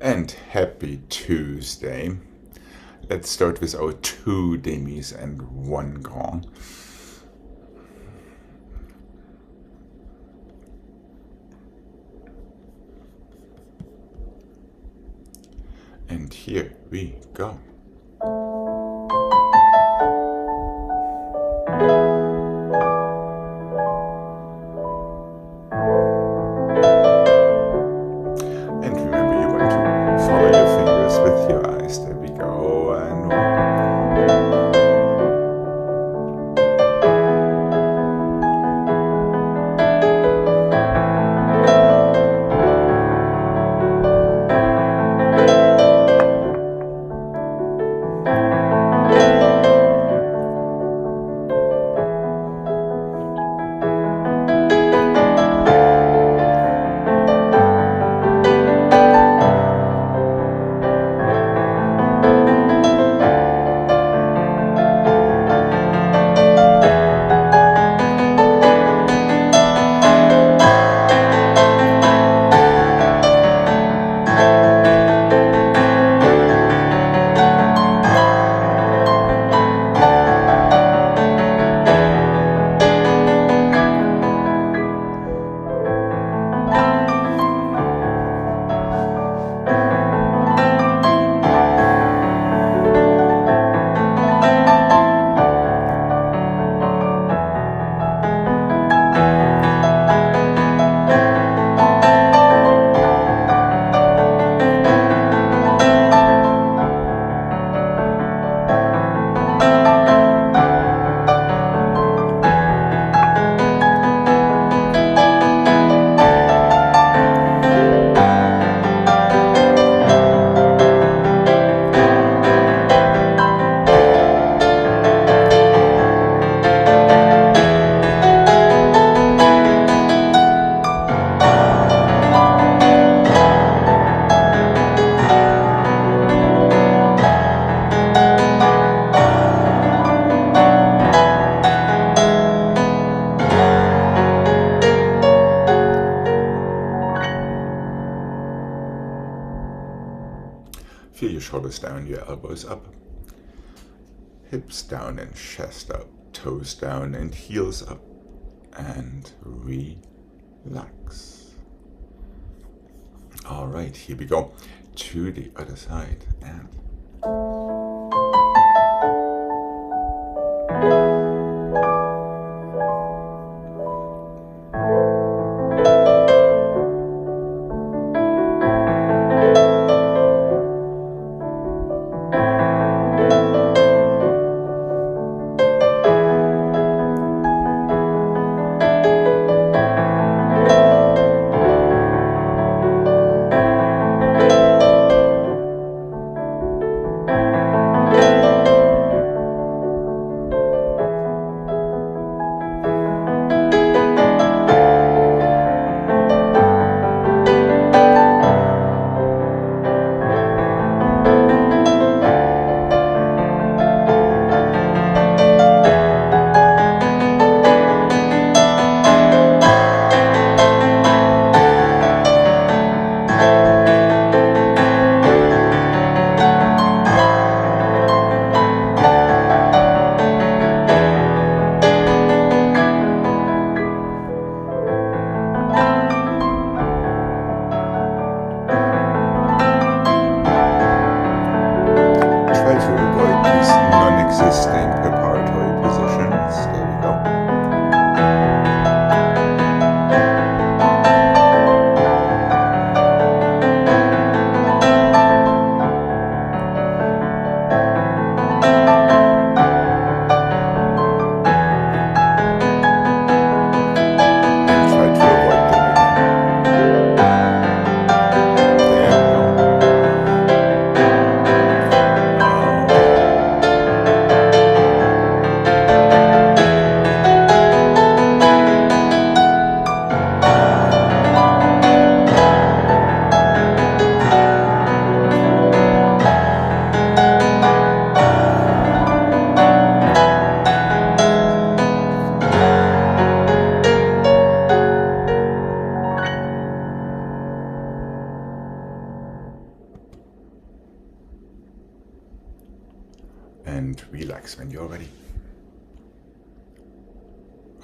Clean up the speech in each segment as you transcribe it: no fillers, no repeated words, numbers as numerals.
And happy Tuesday. Let's start with our 2 demis and 1 grand. And here we go. And remember, you want to follow your fingers with your eyes. There we go. And 1. Feel your shoulders down, your elbows up, hips down and chest up, toes down and heels up, and relax. All right, here we go to the other side. And relax when you're ready.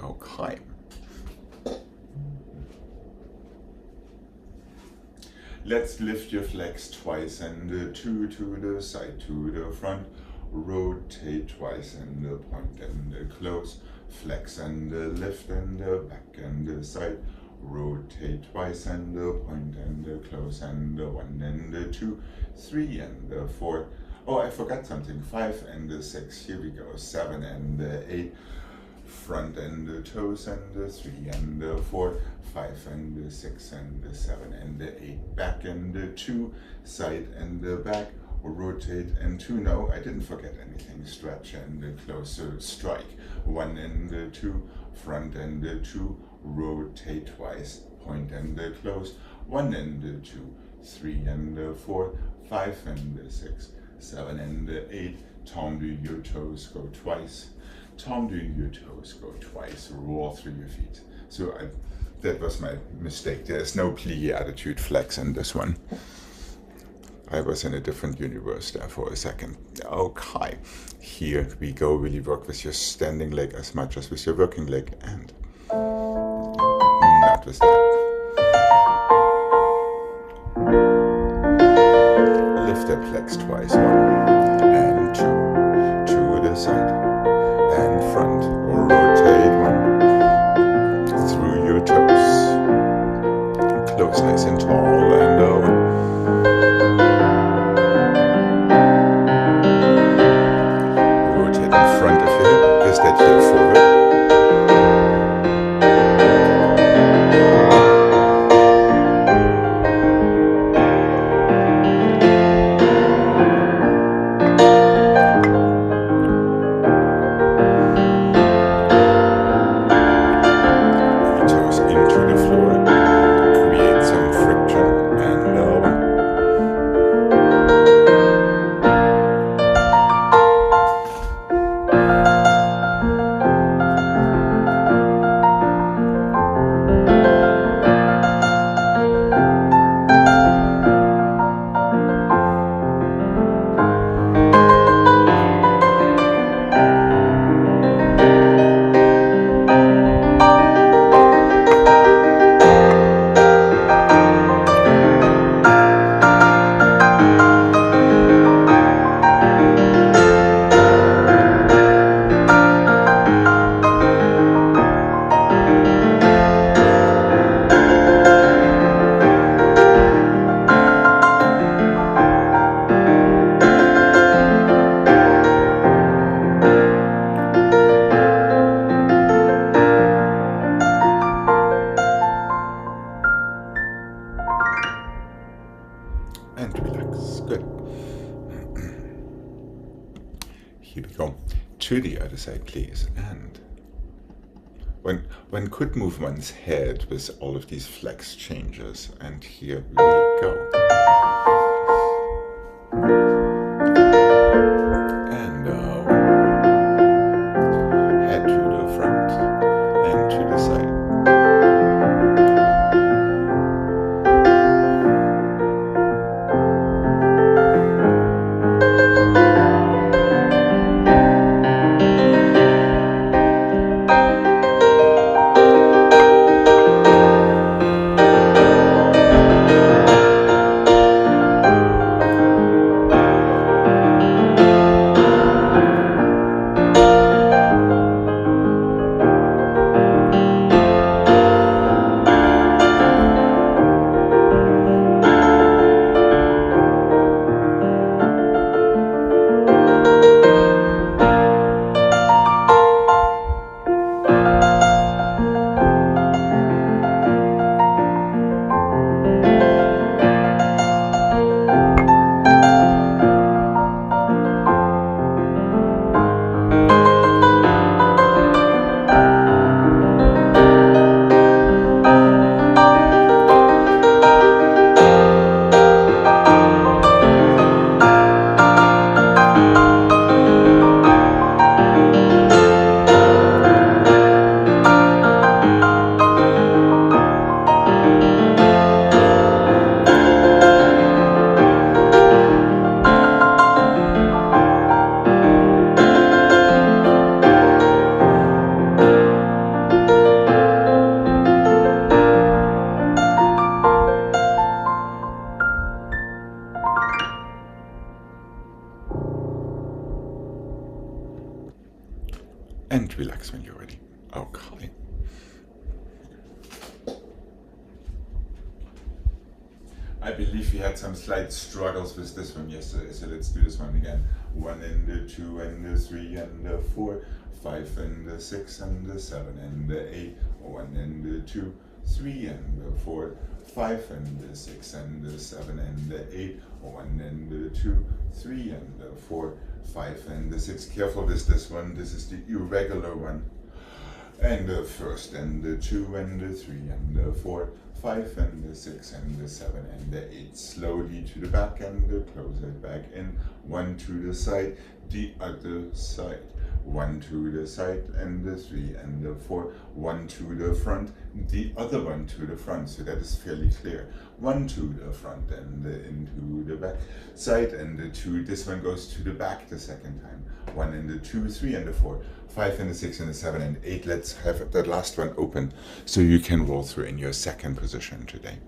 Okay. Let's lift your flex twice and two to the side, to the front. Rotate twice and point and close. Flex and lift and back and side. Rotate twice and point and close, and 1 and 2, 3 and 4. Oh, I forgot something. 5 and 6. Here we go. 7 and 8. Front and toes, and 3 and 4, 5 and 6 and 7 and 8. Back and 2. Side and back. Rotate and 2. No, I didn't forget anything. Stretch and close. So strike. 1 and 2. Front and 2. Rotate twice. Point and close. 1 and 2. 3 and 4. 5 and 6. 7 and 8. Tendre your toes. Go twice. Tendre your toes. Go twice. Roll through your feet. So that was my mistake. There's no plie attitude flex in this one. I was in a different universe there for a second. Okay, here we go. Really work with your standing leg as much as with your working leg, and not with that. Lift that flex twice. 1 and 2. To the side and front. Rotate 1. Through your toes. Close nice and tall and over. That heel forward. Toes into the floor. Create some friction and lower. And relax. Good. Here we go. To the other side, please. And one could move one's head with all of these flex changes. And here we go. And head to the front and to the side. and relax when you're ready. Okay. I believe we had some slight struggles with this one yesterday, so let's do this one again. 1 and the 2 and the 3 and the 4, 5 and the 6 and the 7 and the 8, 1 and the 2, 3 and the 4, 5 and the 6 and the 7 and the 8, 1 and the 2, 3 and the 4, 5 and the 6. Careful with this one, this is the irregular one. And the 1st and the 2 and the 3 and the 4, 5 and the 6 and the 7 and the 8. Slowly to the back and close it back in. 1 to the side, the other side. 1 to the side and the 3 and the 4. 1 to the front, the other one to the front. So that is fairly clear. 1 to the front and into the back side and the 2. This one goes to the back the second time. 1 and the 2, 3 and the 4, 5 and the 6 and the 7 and 8. Let's have that last one open so you can roll through in your second position today.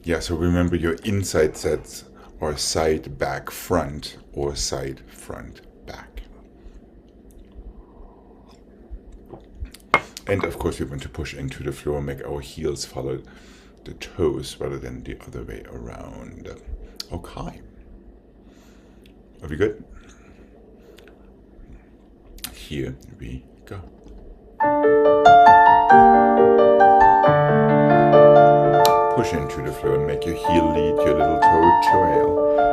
Yeah, so remember your inside sets are side, back, front, or side, front, back. And of course we want to push into the floor, make our heels follow the toes rather than the other way around. Okay. Are we good? Here we go. Push into the floor and make your heel lead your little toe trail.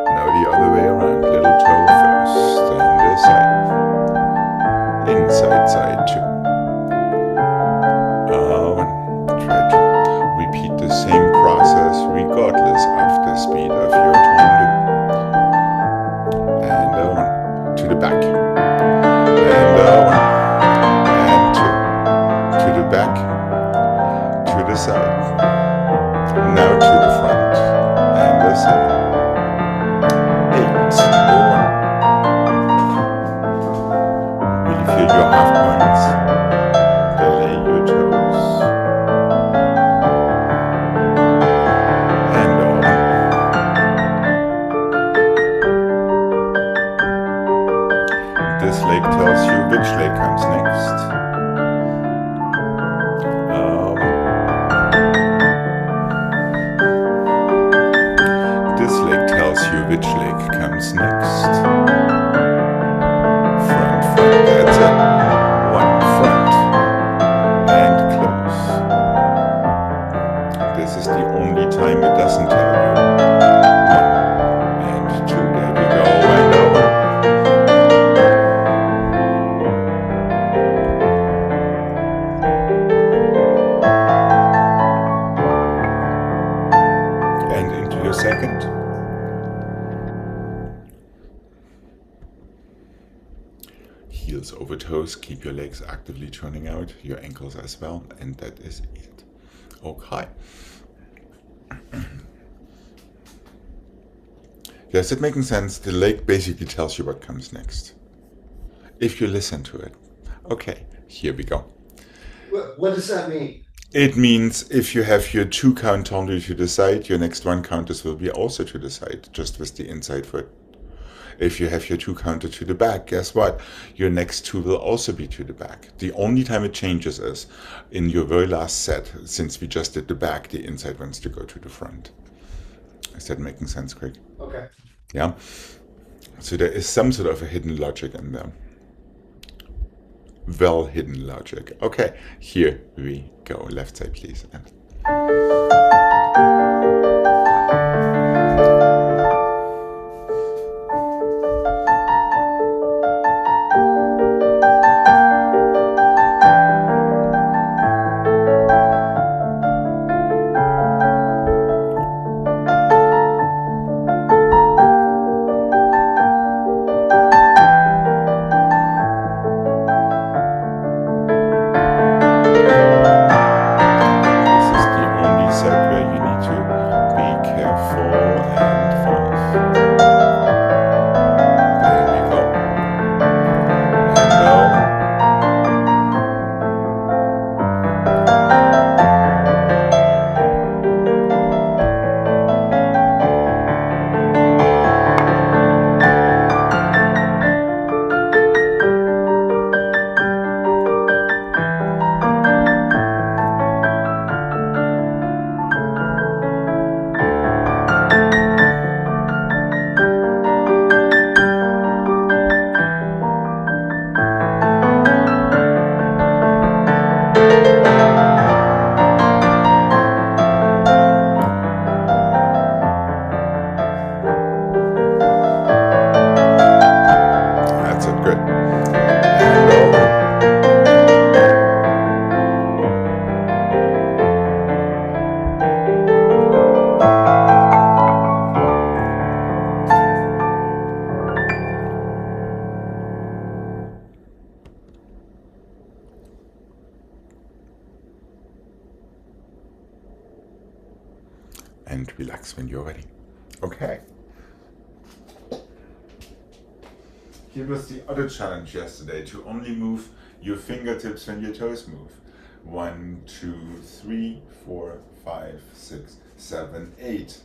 Now the other way around, little toe first, and the side. Inside side 2. 1. Try to repeat the same process regardless of the speed of your tendu. And 1. To the back. And 1. And 2. To the back. To the side. Now to the front. And the side. 8. 1. Really feel your half points. Belay your toes. And 1. This leg tells you which leg comes next. This leg tells you which leg comes next. Front, front, that's it. 1, front, and close. This is the only time it doesn't tell you. 1 and 2, there we go, and over. And into your second. Heels over toes, keep your legs actively turning out, your ankles as well, and that is it. Okay. Yes, it making sense. The leg basically tells you what comes next. If you listen to it. Okay, here we go. What does that mean? It means if you have your 2 count tendu to the side, your next 1 counters will be also to the side, just with the inside foot. If you have your 2 counter to the back, guess what? Your next 2 will also be to the back. The only time it changes is in your very last set, since we just did the back, the inside wants to go to the front. Is that making sense, Craig? Okay. Yeah? So there is some sort of a hidden logic in there. Well hidden logic. Okay, here we go. Left side, please. And this is the only set where and relax when you're ready. Okay. Here was the other challenge yesterday, to only move your fingertips when your toes move. 1, 2, 3, 4, 5, 6, 7, 8.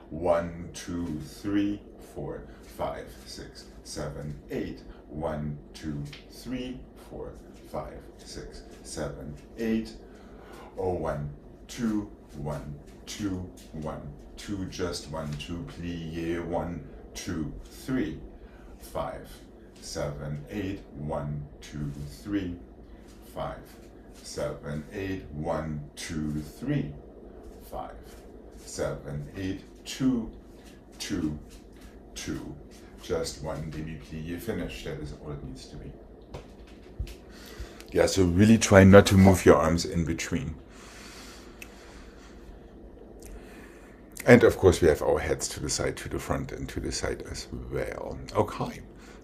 1, 2, 3, 4, 5, 6, 7, 8. 1, 2, 3, 4, 5, 6, 7, 8. Oh, 1, 2, 1, 2, 1, 2, just 1, 2, plie, 1, 2, 3, 5, 7, 8, 1, 2, 3, 5, 7, 8, 1, 2, 3, 5, 7, 8, 2, 2, 2, just 1 baby plie, finish. That is all it needs to be. Yeah, so really try not to move your arms in between. And of course we have our heads to the side, to the front, and to the side as well. Okay,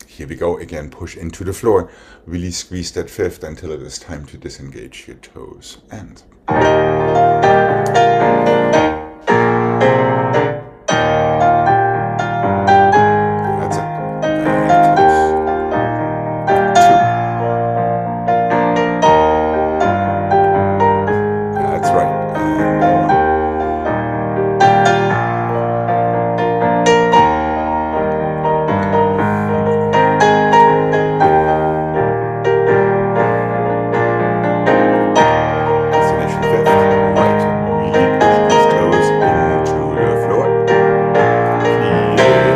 here we go again, push into the floor. Really squeeze that fifth until it is time to disengage your toes. And that's it. And close. 2. That's right. And 1. Destination fifth. Right. Really push these toes into the floor. Plie and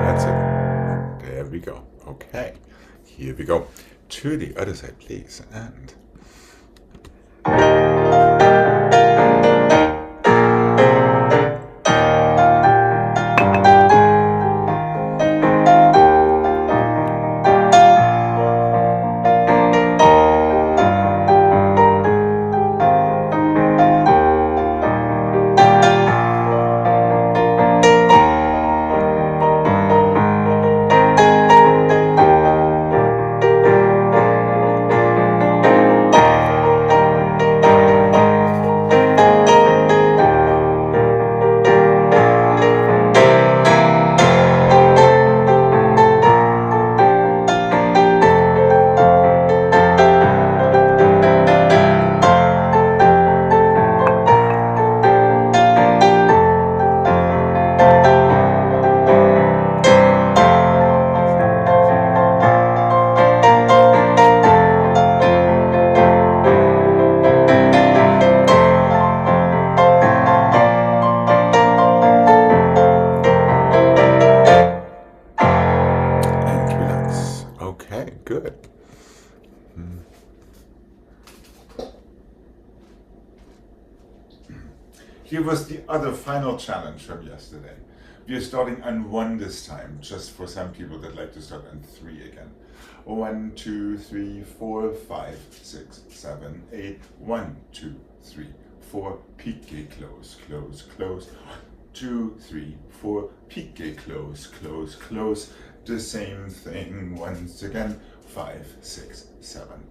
that's it. There we go. Okay. Here we go. To the other side, please. And relax. Okay, good. Here was the other final challenge from yesterday. We are starting on 1 this time, just for some people that like to start on 3 again. 1, 2, 3, 4, 5, 6, 7, 8. 1, 2, 3, 4. Pique, close, close, close. 2, 3, 4. Pique, close, close, close. The same thing once again. 5, 6, 7.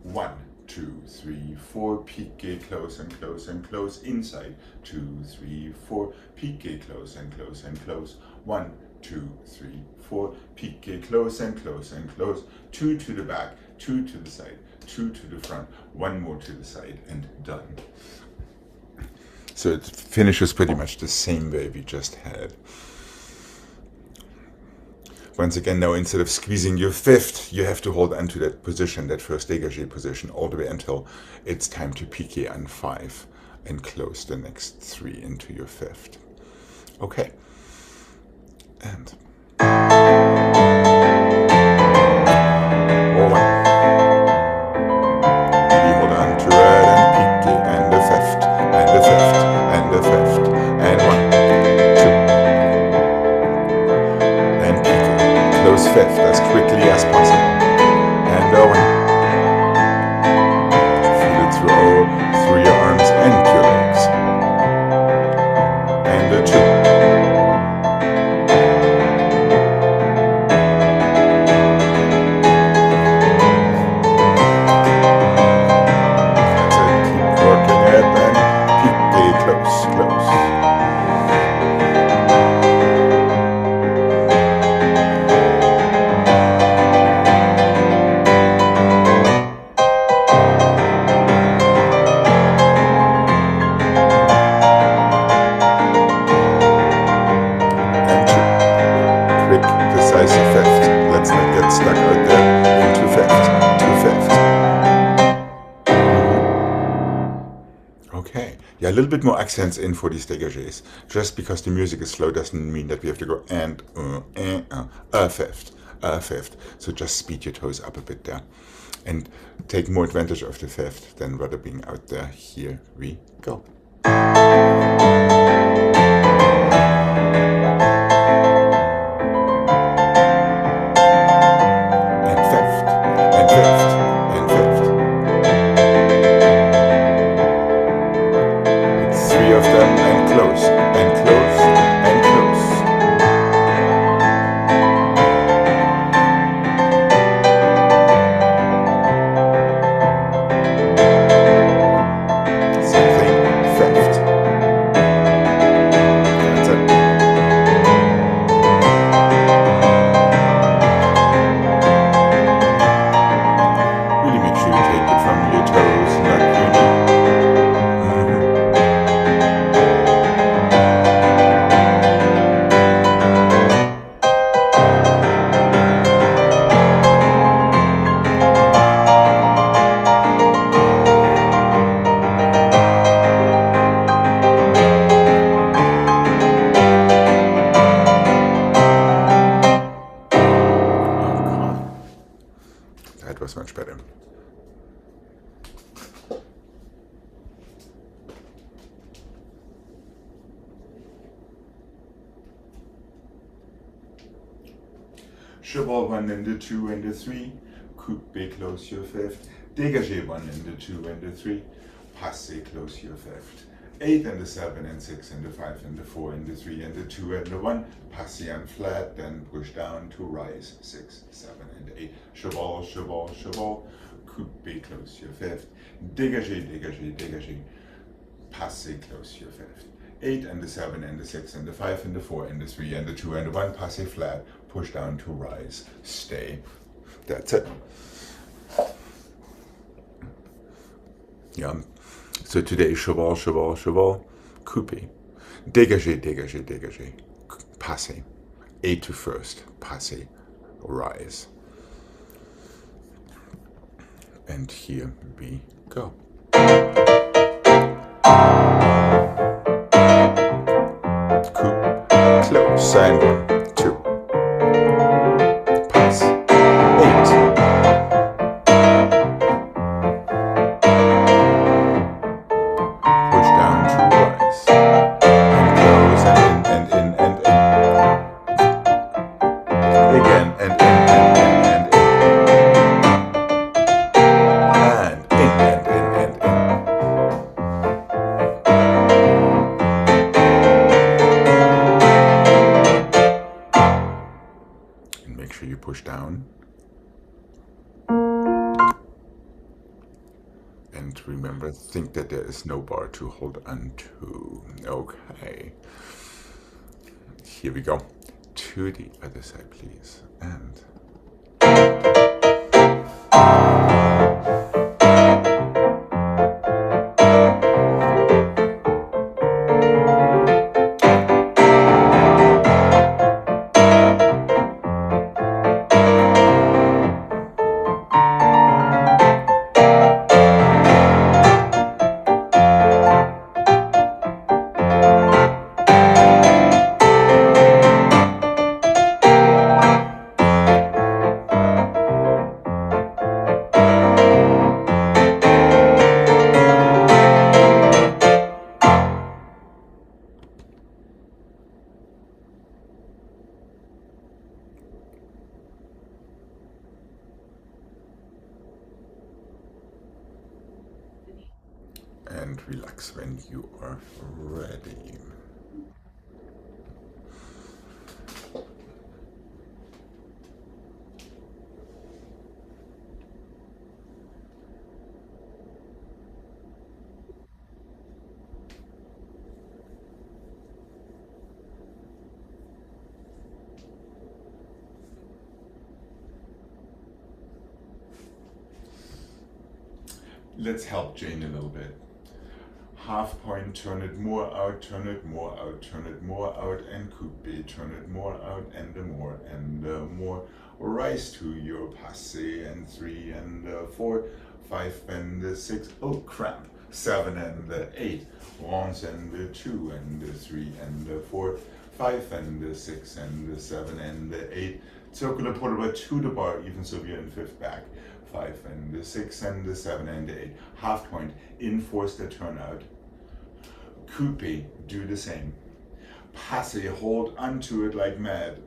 1, 2, 3, 4. Pique, close and close and close. Inside. 2, 3, 4. Pique, close and close and close. 1, 2, 3, 4. Pique, close and close and close. 2 to the back, 2 to the side, 2 to the front, 1 more to the side, and done. So it finishes pretty much the same way we just had. Once again, now instead of squeezing your fifth, you have to hold onto that position, that first dégagé position, all the way until it's time to piqué on 5 and close the next 3 into your fifth. Okay. And 1. Really hold on to it and piqué and the fifth. Yeah, a little bit more accents in for these dégagés. Just because the music is slow doesn't mean that we have to go and a fifth, a fifth. So just speed your toes up a bit there, and take more advantage of the fifth than rather being out there. Here we go. And fifth, and fifth, and fifth. Three of them, and close, and close, and close. Same thing, fifth. That's it. Really make sure you take it from your toes, not your knee. That was much better. Cheval 1 and the 2 and the 3, coupé, close your fifth, dégagé 1 and the 2 and the 3, passé, close your fifth, 8 and the 7 and 6 and the 5 and the 4 and the 3 and the 2 and the 1, passé and flat, then push down to rise, 6, 7 and 8, cheval, cheval, cheval, coupé, close your fifth, dégagé, dégagé, dégagé, passé, close your fifth. 8 and the 7 and the 6 and the 5 and the 4 and the 3 and the 2 and the 1, passé flat, push down to rise, stay. That's it. Yeah. So today, cheval, cheval, cheval, coupé, dégagé, dégagé, dégagé, passé, 8 to first, passé, rise. And here we go. Close and 1, 2, pass, 8, push down to rise, and close and in, again, and in, make sure you push down. And remember, think that there is no bar to hold on to. Okay. Here we go. To the other side, please. And relax when you are ready. Let's help Jane a little bit. Half point, turn it more out, turn it more out, turn it more out, and coupé, turn it more out, and more, rise to your passé, and 3 and 4, 5 and 6, oh crap, 7 and 8, once and 2 and 3 and 4, 5 and 6 and 7 and 8, circular portable to the bar, even so we're in fifth back, 5 and 6 and 7 and 8, half point, enforce the turnout, coupe, do the same, passe, hold onto it like mad,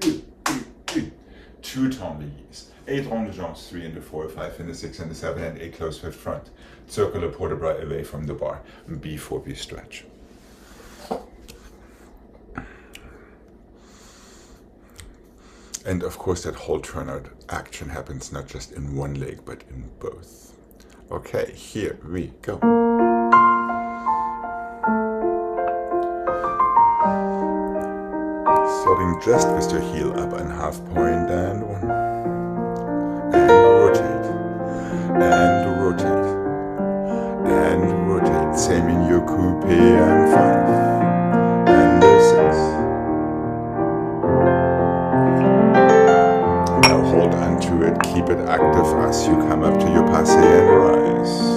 2 tourneys, 8 rond de jambes, 3 and 4, 5 and 6 and 7 and 8, close fifth front, circular port bras away from the bar, before we stretch. And of course that whole turnout action happens not just in one leg, but in both. Okay, here we go. Starting just with your heel up and half point and 1. And rotate. And rotate. And rotate. Same in your coupe and 5. And 6. Hold on to it, keep it active as you come up to your passe and rise.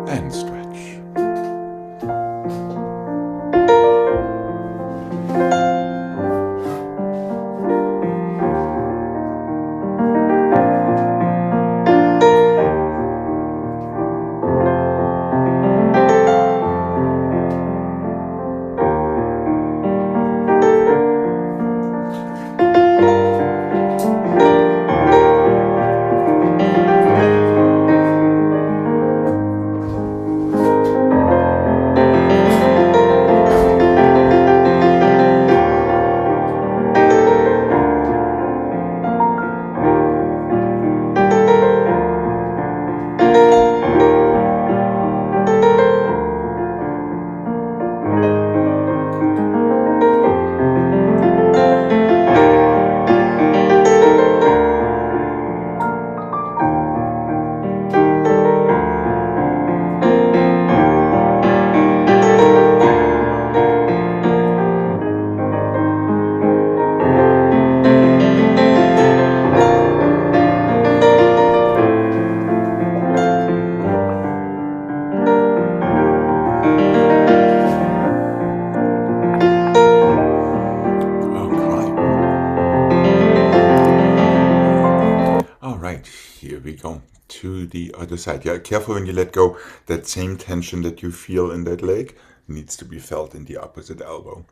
And stretch. Here we go to the other side. Yeah, careful when you let go. That same tension that you feel in that leg needs to be felt in the opposite elbow.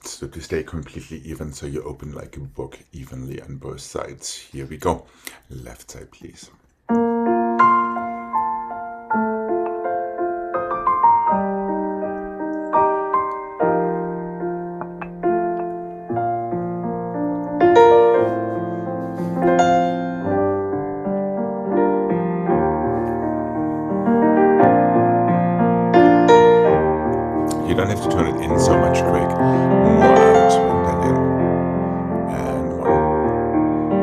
So to stay completely even, so you open like a book evenly on both sides. Here we go. Left side, please. You don't have to turn it in so much, Craig. More out and then in. And one. And one.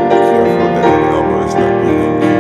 Be careful that that elbow is not behind you.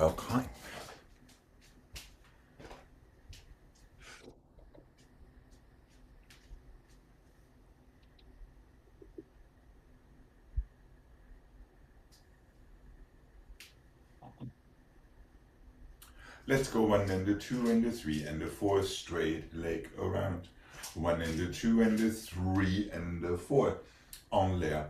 Okay. Let's go 1 and the 2 and the 3 and the 4 straight leg around. 1 and the 2 and the 3 and the 4 en l'air,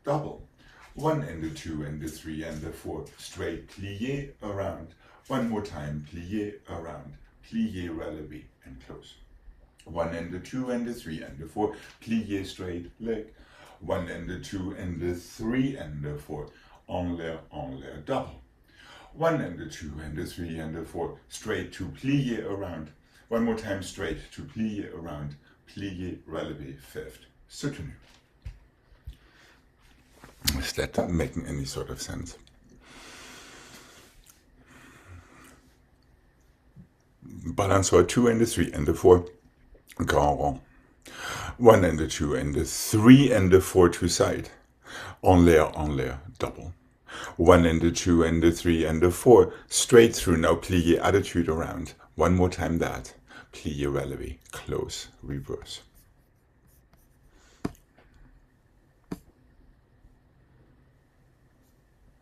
double. 1 and the 2 and the 3 and the 4 straight plié around. One more time, plié around, plié relevé and close. 1 and the 2 and the 3 and the 4 plié straight leg. 1 and the 2 and the 3 and the 4 en l'air, double. 1 and the 2 and the 3 and the 4 straight to plié around. One more time, straight to plié around, plié relevé fifth. Soutenu. Is that making any sort of sense? Balanceur 2 and the 3 and the 4 grand rond. 1 and the 2 and the 3 and the 4 to side. En l'air, double. 1 and the 2 and the 3 and the 4 straight through. Now plié attitude around. One more time that. Plié relevé, close, reverse.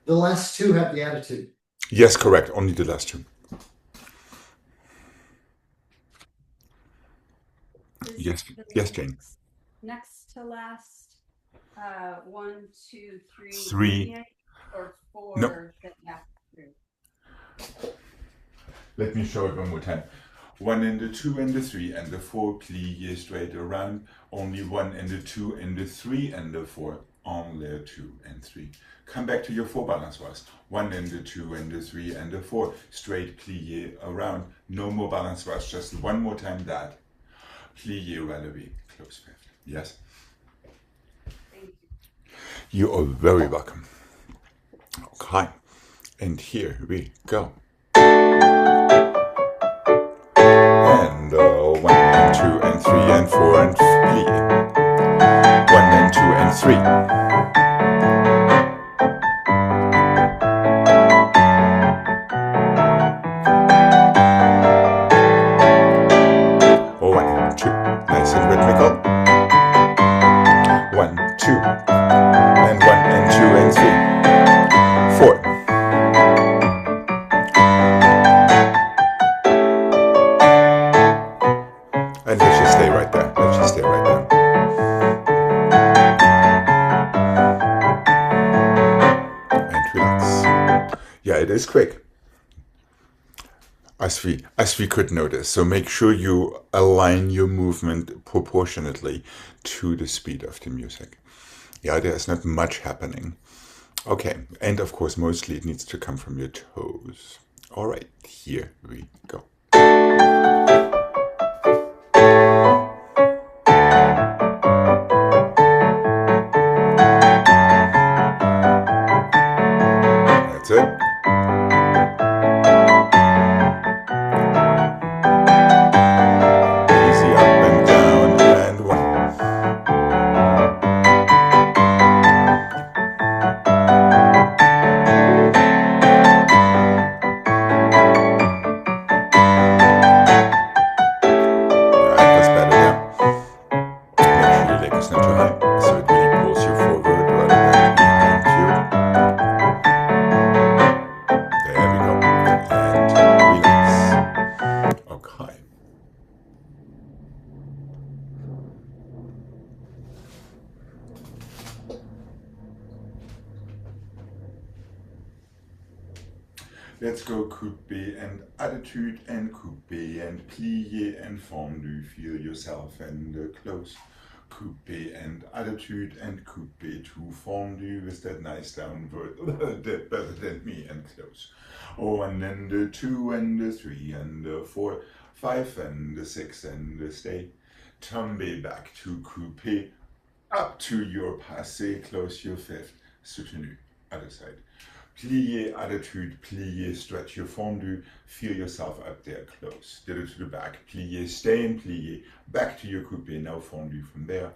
The last two have the attitude. Yes, correct. Only the last two. Yes, yes, Jane. Next to last, 1, 2, 3, 3 or 4 no. that you have to do. Let me show it one more time. 1 and the 2 and the 3 and the 4, plie straight around, only 1 and the 2 and the 3 and the 4, only 2 and 3. Come back to your 4 balance bars. 1 and the 2 and the 3 and the 4, straight plie around, no more balance bars, just one more time that. Plie, relevé, close 5th. Yes? Thank you. You are very welcome. Okay, and here we go. And 1 and 2 and 3 and 4 and plie. 1 and 2 and 3. 1, 2, nice and rhythmical. 1, 2, and 1 and 2 and 3, 4. And let's just stay right there. Let's just stay right there. And relax. Yeah, it is quick, as we could notice. So make sure you align your movement proportionately to the speed of the music. Yeah, there's not much happening. Okay, and of course, mostly it needs to come from your toes. All right, here we go. That's it. Easy up and down and 1. Let's go coupé and attitude and coupé and plié and fondu. Feel yourself and close. Coupé and attitude and coupé to fondu with that nice downward. Better than me and close. Oh, and then the 2 and the 3 and the 4, 5 and the 6 and the stay. Tombe back to coupé. Up to your passé. Close your 5th. Soutenu. Other side. Plié, attitude, plié, stretch your fondu, feel yourself up there close. Did it to the back, plié, stay and plié, back to your coupé, now fondu from there.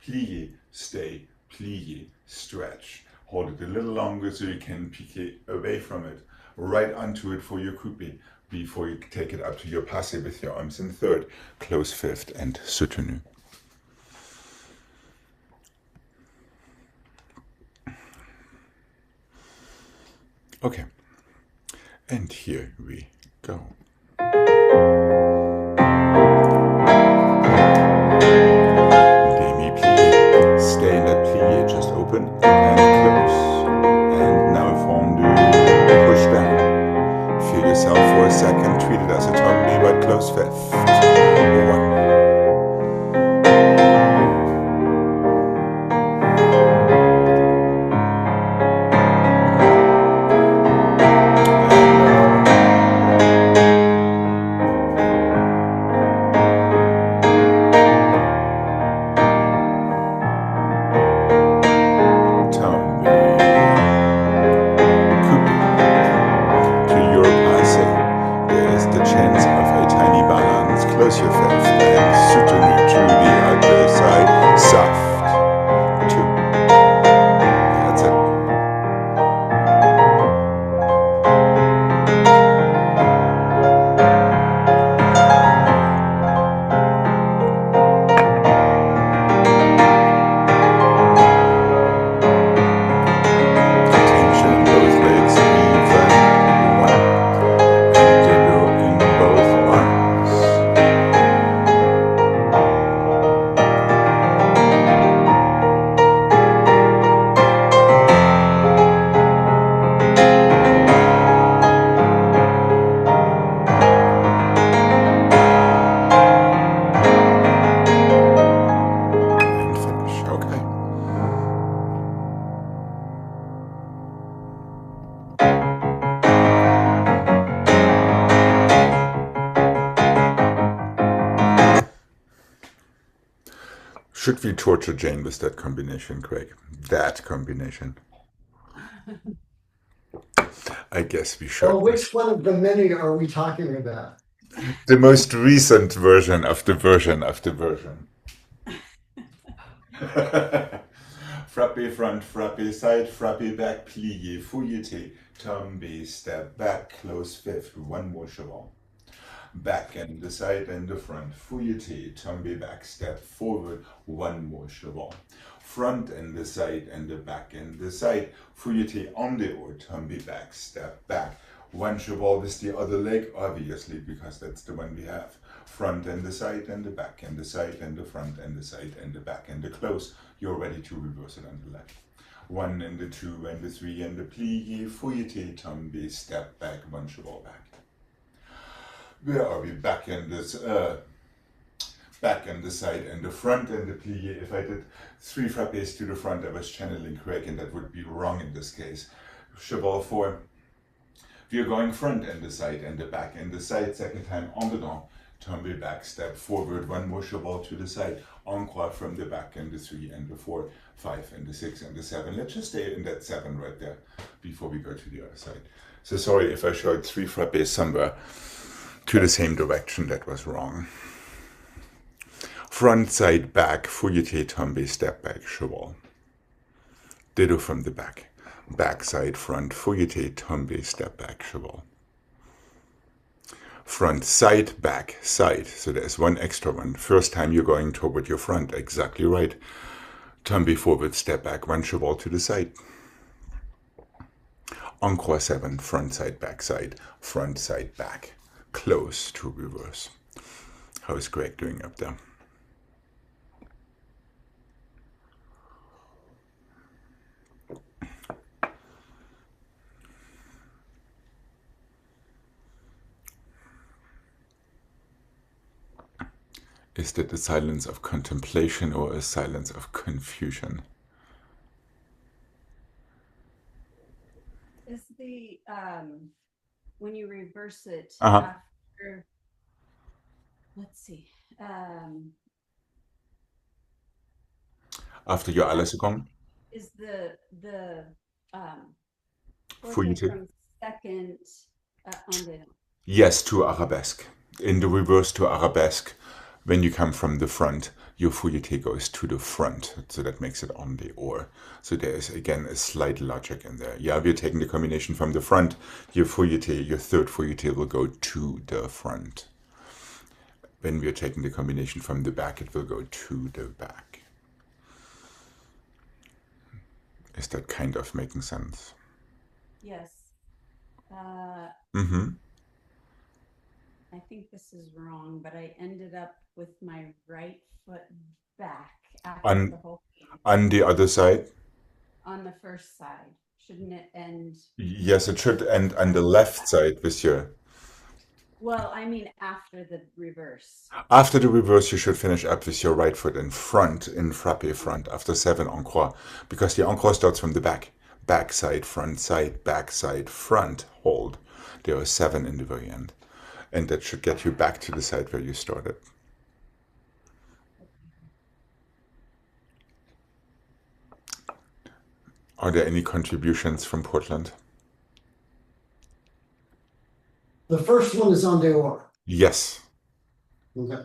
Plié, stay, plié, stretch. Hold it a little longer so you can piqué away from it, right onto it for your coupé, before you take it up to your passé with your arms in 3rd, close 5th and soutenu. Okay, and here we go. Demi-plie, stay in that plie, just open and close. And now fondu, push down. Feel yourself for a second, treat it as a tombe, but close 5th. 1. Should we torture Jane with that combination, Craig? That combination. I guess we should. Well, which one of the many are we talking about? The most recent version of the version of the version. Frappé front, frappé side, frappé back, plié, fouilleté, tombé, step back, close fifth, one more cheval. Back and the side and the front, fouilleté, tombé back, step forward, one more cheval. Front and the side and the back and the side, fouilleté en dehors, tombé back, step back. One cheval with the other leg, obviously, because that's the one we have. Front and the side and the back and the side and the front and the side and the back and the close. You're ready to reverse it on the left. One and the two and the three and the plié, fouilleté, tombé, step back, one cheval back. Where are we? Back and the side and the front and the plié. If I did 3 frappés to the front, I was channeling Craig, and that would be wrong in this case. Cheval 4. We are going front and the side and the back and the side. Second time en dedans. Tombé back, step forward. One more cheval to the side. Encore from the back and the 3 and the 4, 5 and the 6 and the 7. Let's just stay in that 7 right there before we go to the other side. So sorry if I showed 3 frappés somewhere to the same direction. That was wrong. Front, side, back, fouilleté, tombé, step back, cheval. Ditto from the back. Back, side, front, fouilleté, tombé, step back, cheval. Front, side, back, side. So there's one extra one. First time you're going toward your front. Exactly right. Tombé forward, step back, one cheval to the side. Encore 7, front, side, back. Close to reverse. How is Greg doing up there? Is that a silence of contemplation or a silence of confusion? Is the when you reverse it after, let's see, after your Alasekong? is the Fouilleté from second on the yes, to arabesque. In the reverse to arabesque, when you come from the front, your fouilleté goes to the front, so that makes it en dehors. So there is again a slight logic in there. Yeah, we're taking the combination from the front. Your fouilleté, your third fouilleté will go to the front. When we're taking the combination from the back, it will go to the back. Is that kind of making sense? Yes. I think this is wrong, but I ended up with my right foot back after the whole game. On the other side? On the first side. Shouldn't it end? Yes, it should end on the left side with your... Well, I mean after the reverse. After the reverse, you should finish up with your right foot in front, in frappé front, after 7 encore, because the encore starts from the back. Back side, back side, front, hold. There are 7 in the very end. And that should get you back to the side where you started. Are there any contributions from Portland? The first one is en dehors. Yes. Okay.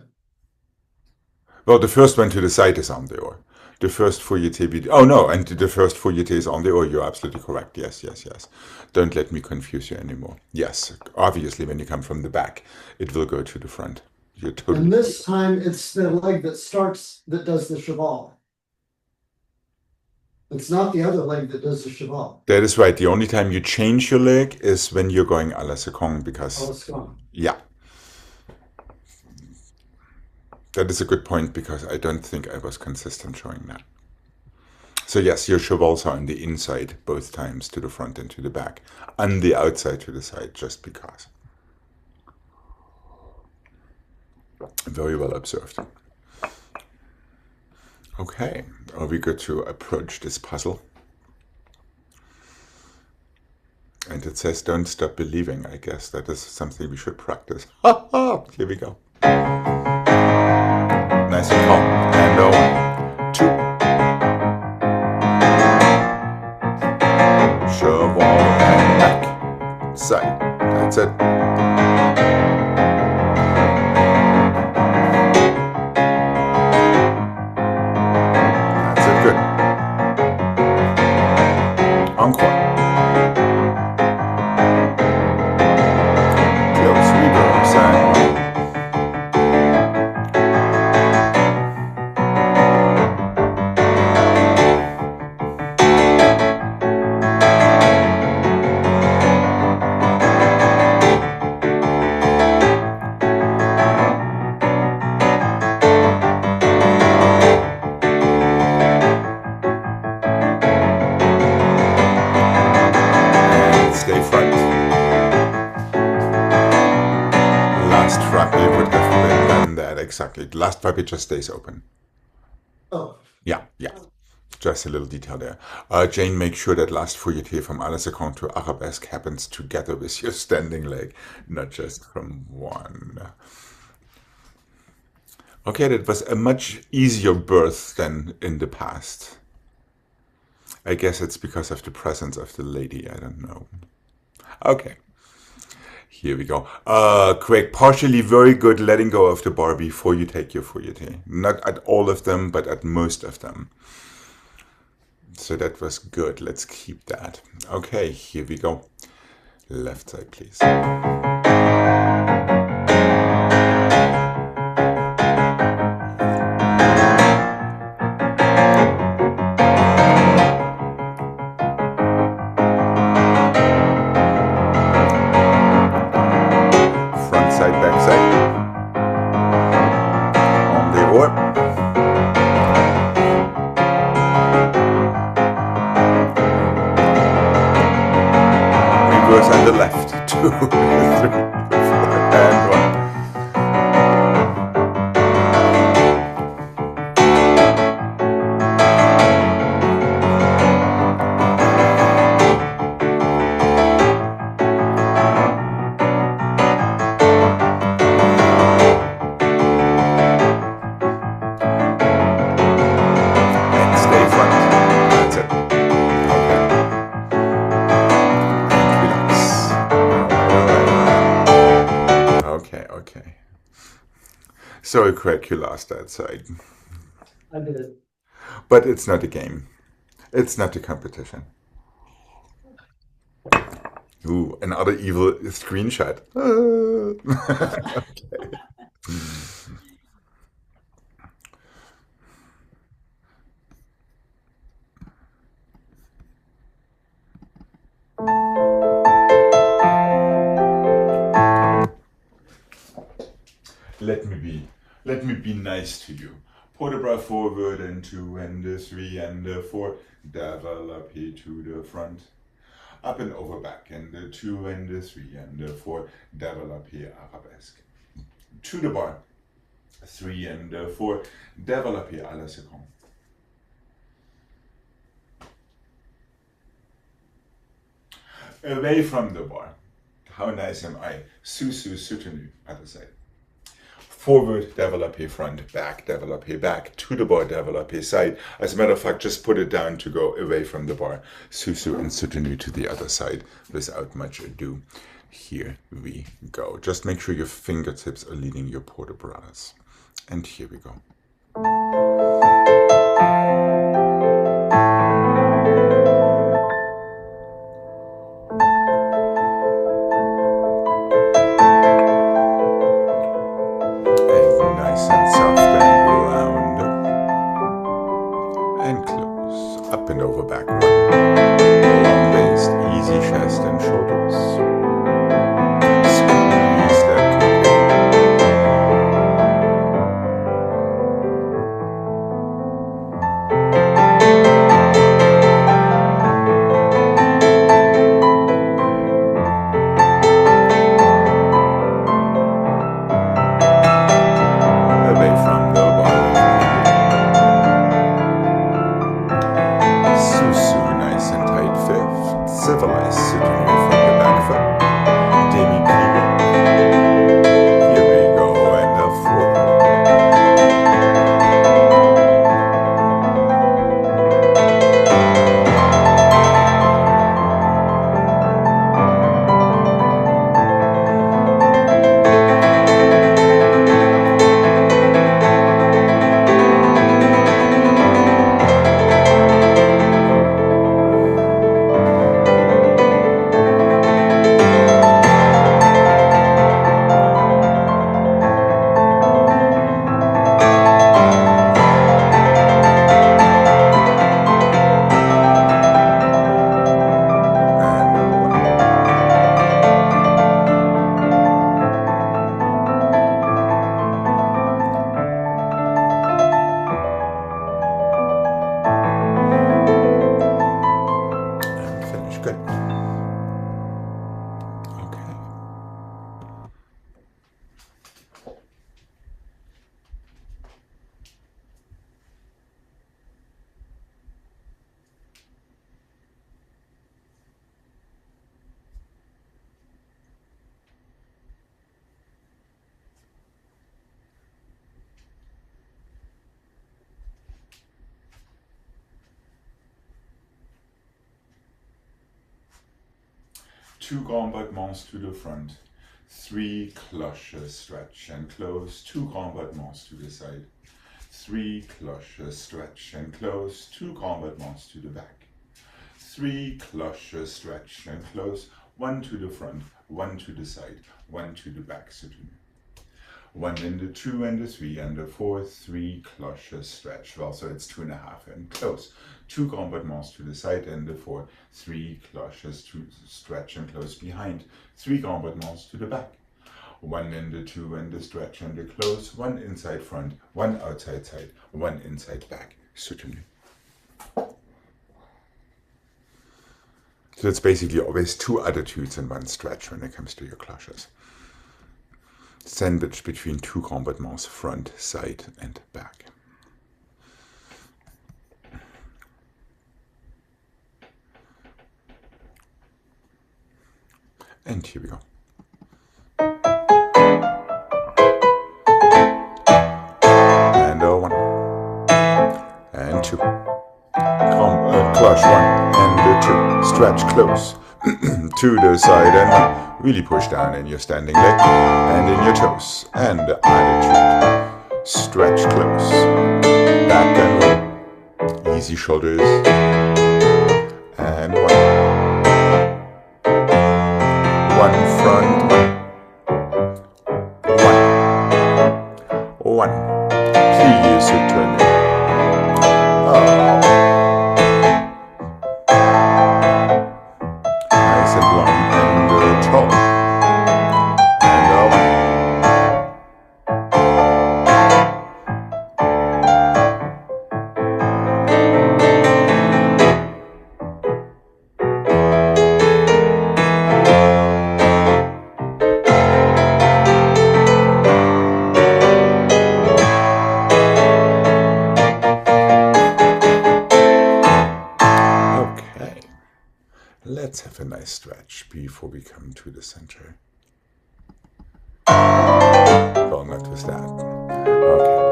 Well, the first one to the side is en dehors. The first fouilleté... Oh, no, and the first fouilleté is en dehors. You're absolutely correct. Yes, yes, yes. Don't let me confuse you anymore. Yes, obviously, when you come from the back, it will go to the front. You're totally... And this time, it's the leg that starts that does the cheval. It's not the other leg that does the cheval. That is right. The only time you change your leg is when you're going à la seconde, because... Oh, it's gone. Yeah. That is a good point, because I don't think I was consistent showing that. So yes, your chevals are on the inside both times, to the front and to the back. On the outside to the side, just because. Very well observed. Okay, are we good to approach this puzzle? And it says, don't stop believing. I guess that is something we should practice. Here we go. Nice and calm. And 2. Cheval and back, side. That's it. That's it, good. Encore. Close reverse and stay front. Last frappe would have been done that exactly. Last frappe just stays open. Oh, Yeah, yeah. Just a little detail there. Jane, make sure that last fouilletée from à la seconde to arabesque happens together with your standing leg, not just from one. Okay, that was a much easier birth than in the past. I guess it's because of the presence of the lady, I don't know. Okay, here we go. Craig, partially very good letting go of the bar before you take your fouilletée. Not at all of them, but at most of them. So that was good. Let's keep that. Okay, here we go. Left side, please. Front side, back side. On the or. Reverse on the left. 2, 3, 4, and 1. And stay front. That's it. Okay. Relax. Okay. So Craig, you lost that side. I did it. But it's not a game. It's not a competition. Ooh, another evil screenshot. Okay. Let me be nice to you. Port de bras forward and 2 and 3 and 4. Développé to the front. Up and over back and 2 and 3 and 4. Développé arabesque. To the bar. 3 and 4. Développé à la seconde. Away from the bar. How nice am I? Sous soutenu at the side. Forward, développé front, back, développé back, to the bar, développé side. As a matter of fact, just put it down to go away from the bar. Sous and soutenu to the other side without much ado. Here we go. Just make sure your fingertips are leading your port de bras. And here we go. Nice and soft and round. And close. Up and over back one. Long waist, easy chest and shoulders. Squeeze that complete. 2 grand battements to the front, 3 cloches, stretch and close, 2 grand battements to the side, 3 cloches, stretch and close, 2 grand battements to the back, 3 cloches, stretch and close, 1 to the front, 1 to the side, 1 to the back, soutenue. 1 and the 2 and the 3 and the 4, 3 cloches, stretch, well, so it's 2.5 and close. 2 grand battements to the side and the 4, 3 cloches to stretch and close behind, 3 grand battements to the back. 1 and the 2 and the stretch and the close, 1 inside front, 1 outside side, 1 inside back, soutenue. So it's basically always 2 attitudes in 1 stretch when it comes to your cloches. Sandwich between 2 grand battements, front, side, and back. And here we go. And 1 and 2. Cloche 1 and 2. Stretch close to the side and 1. Really push down in your standing leg and in your toes. And attitude. Stretch close. Back and 1. Easy shoulders. And 1. 1 front. 1. 1. Plié, soutenez. Nice and long and tall. Let's have a nice stretch before we come to the center. Well, not with that. Okay.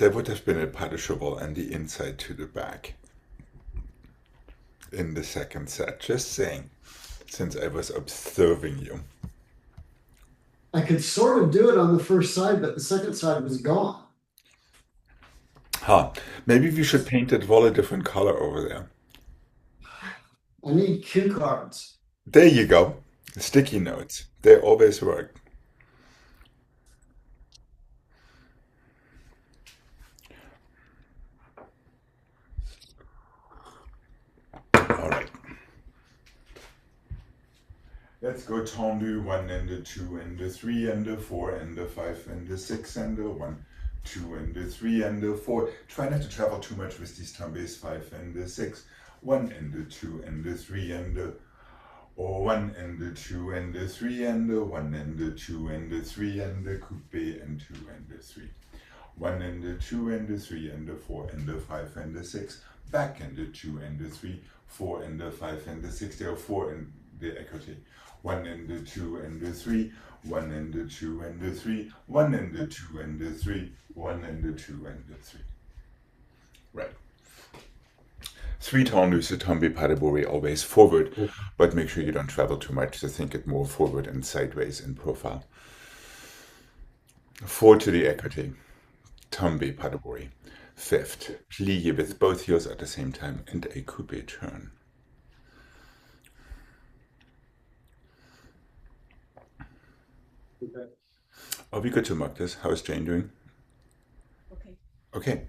there would have been a pas de cheval and the inside to the back in the second set. Just saying, since I was observing you. I could sort of do it on the first side, but the second side was gone. Huh. Maybe we should paint that wall a different color over there. I need cue cards. There you go. Sticky notes. They always work. All right. Let's go tendu 1 and the 2 and the 3 and the 4 and the 5 and the 6 and the 1, 2 and the 3 and the 4. Try not to travel too much with these tombes. 5 and the 6, 1 and the 2 and the 3 and the 1 and the 2 and the 3 and the 1 and the 2 and the 3 and the coupe and 2 and the 3. 1 and the 2 and the 3 and the 4 and the 5 and the 6. Back and the 2 and the 3, 4 and the 5 and the 6. There are 4 in the equity. 1 and the 2 and the 3, 1 and the 2 and the 3, 1 and the 2 and the 3, 1 and the 2 and the 3. Right. 3 tendus, the tombe pas de bourrée, always forward, but make sure you don't travel too much to think it more forward and sideways in profile. 4 to the equity, tombe pas de bourrée. 5th, plie with both heels at the same time and a coupe turn. Okay. Are we good to mark this? How is Jane doing? Okay. Okay.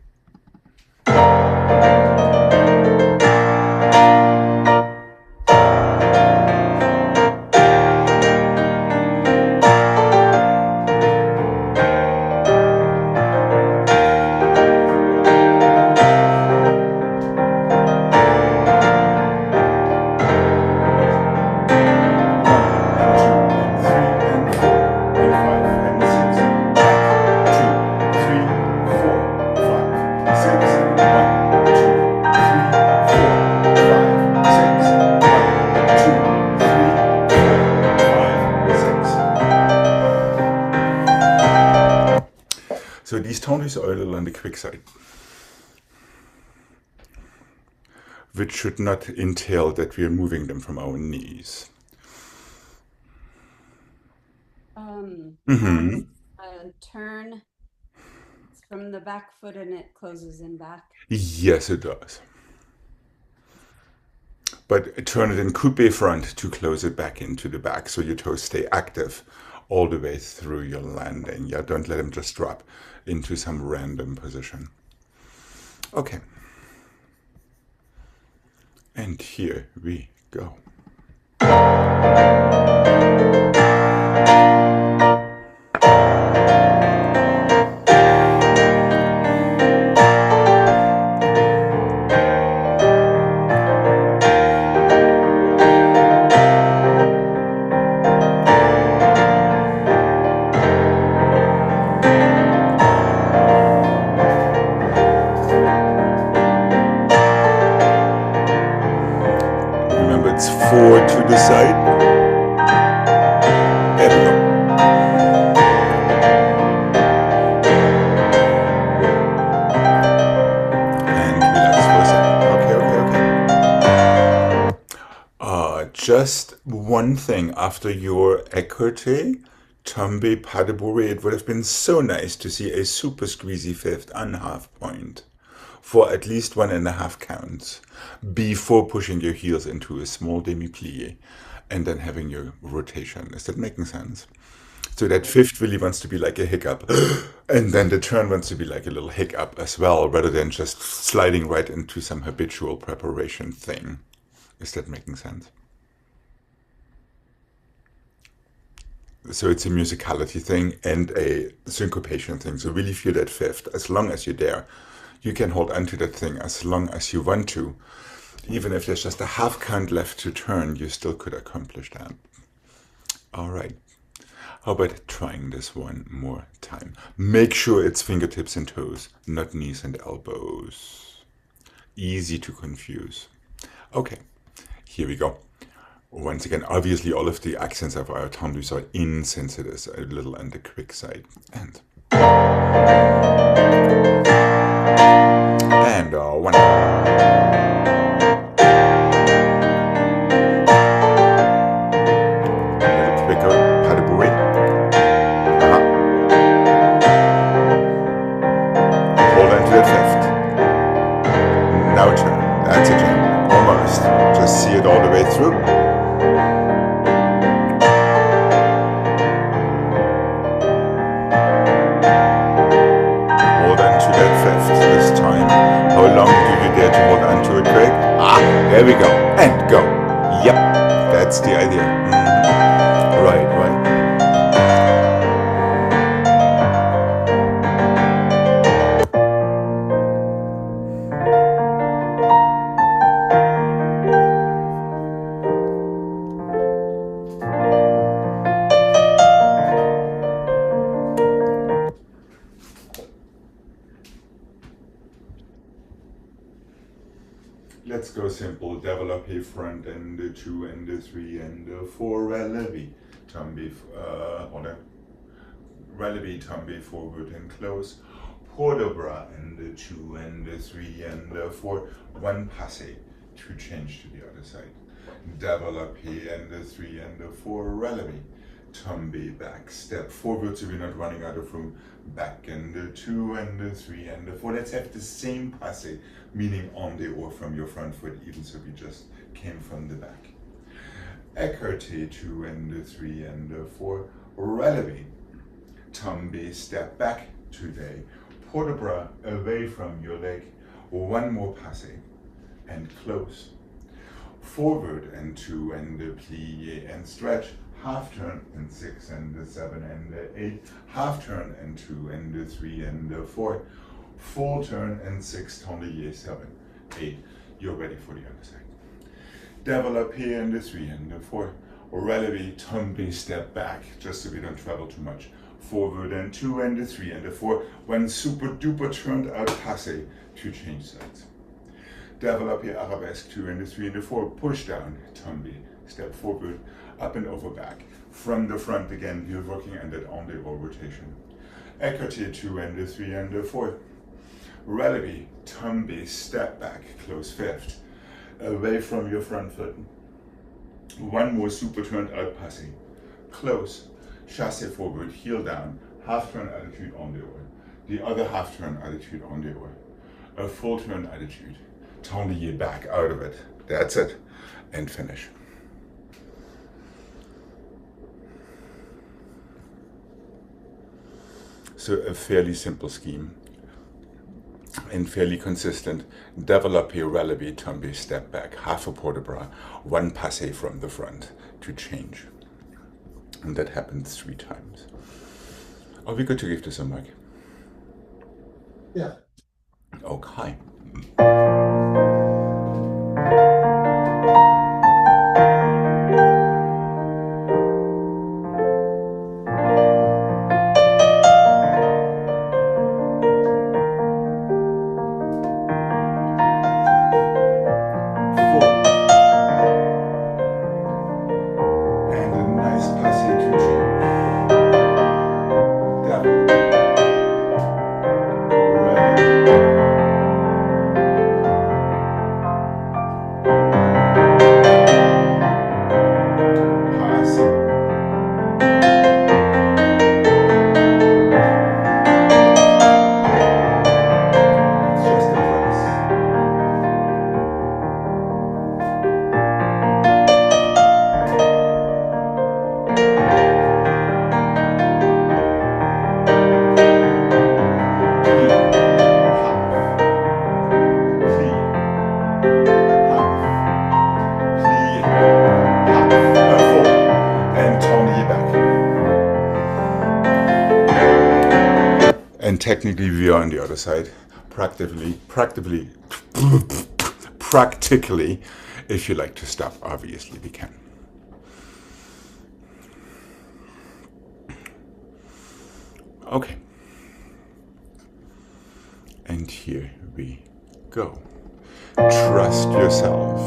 So these tendus are a little on the quick side, which should not entail that we are moving them from our knees. Turn from the back foot and it closes in back. Yes, it does. But turn it in coupe front to close it back into the back so your toes stay active all the way through your landing. Yeah, don't let them just drop into some random position. Okay. And here we go. Remember, it's 4 to the side. There we go. And relax for a second. Okay. Just one thing after your écarté, tombe pas de bourrée, it would have been so nice to see a super squeezy 5th and half point for at least 1.5 counts before pushing your heels into a small demi-plie and then having your rotation. Is that making sense? So that 5th really wants to be like a hiccup and then the turn wants to be like a little hiccup as well, rather than just sliding right into some habitual preparation thing. Is that making sense? So it's a musicality thing and a syncopation thing. So really feel that 5th. As long as you're there, you can hold onto that thing as long as you want to. Even if there's just a half count left to turn, you still could accomplish that. All right. How about trying this one more time? Make sure it's fingertips and toes, not knees and elbows. Easy to confuse. Okay, here we go. Once again, obviously all of the accents of our tendus are in, since it is a little on the quick side. And and 1. A little quicker, pas de bruit. Hold on to that 5th. Now turn. That's it, almost. Just see it all the way through. Hold on to that 5th this time. How long do you dare to hold on to it, Craig? There we go. And go. Yep, that's the idea. Right. Let's go simple. Développé front and 2 and 3 and 4. Relevé. Tombe. Hold on. Relevé, tombe forward and close. Port de bras and 2 and 3 and 4. 1 passé to change to the other side. Développé and 3 and 4. Relevé. Tombe back. Step forward so we're not running out of room. Back and 2 and 3 and 4. Let's have the same passé, meaning en dehors from your front foot, even so we just came from the back. Écarté 2 and 3 and 4. Relevé. Tombe, step back today. Port de bras away from your leg. 1 more passé and close. Forward and 2 and plie and stretch. Half turn and 6 and 7 and 8. Half turn and 2 and 3 and 4. Full turn and 6, tendez 7, 8. You're ready for the other side. Développé and 3 and 4. Relevé, tombe, step back, just so we don't travel too much. Forward and 2 and 3 and 4. 1 super duper turned out passé to change sides. Développé, arabesque, 2 and 3 and 4. Push down, tombe, step forward, up and over back. From the front again, you're working on that en dehors rotation. Écarté 2 and 3 and 4. Relevé, tombe, step back, close 5th. Away from your front foot. 1 more super turned out passé. Close. Chassé forward, heel down. Half turn attitude en dehors. The other half turn attitude en dehors. A full turn attitude. Tendez back out of it. That's it. And finish. So a fairly simple scheme and fairly consistent. Développé, relevé, tombe, step back, half a port de bras, 1 passé from the front to change. And that happens 3 times. Are we good to give this a mic? Yeah. Okay. And technically we are on the other side. Practically, if you like to stop, obviously we can. Okay. And here we go. Trust yourself.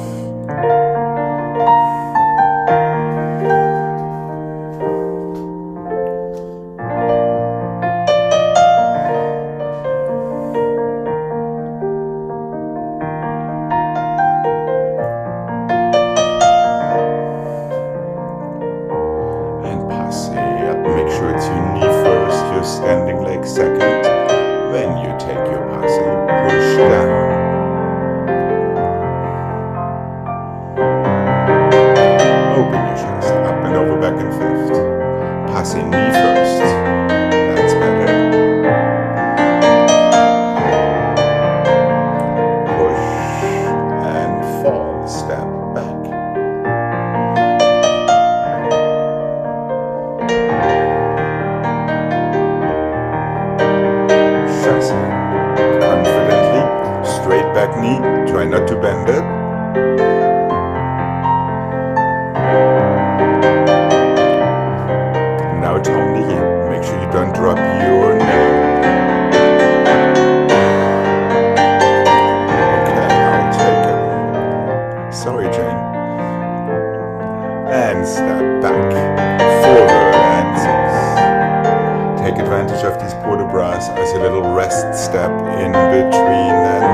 drop your knee. Okay, I'll take it. Sorry, Jane. And step back, forward and 6. Take advantage of these port de bras as a little rest step in between and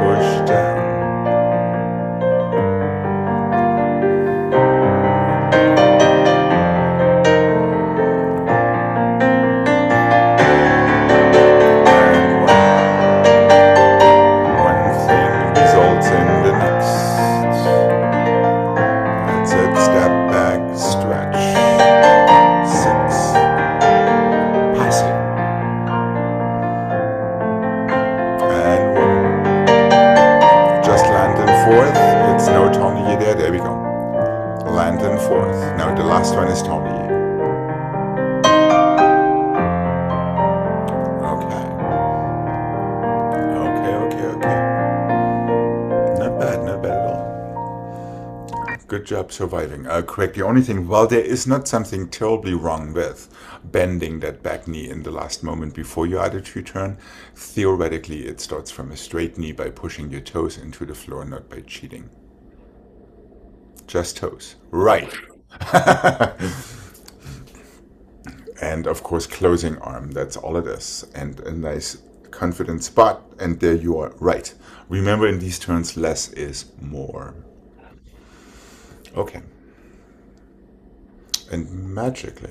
1. Push down. Now the last one is Tommy. Okay. Not bad at all. Good job surviving. Correct. The only thing, while there is not something terribly wrong with bending that back knee in the last moment before your attitude turn, theoretically it starts from a straight knee by pushing your toes into the floor, not by cheating. Just toes. Right. And of course closing arm, that's all it is. And a nice confident spot, and there you are. Right. Remember, in these turns, less is more. Okay. And magically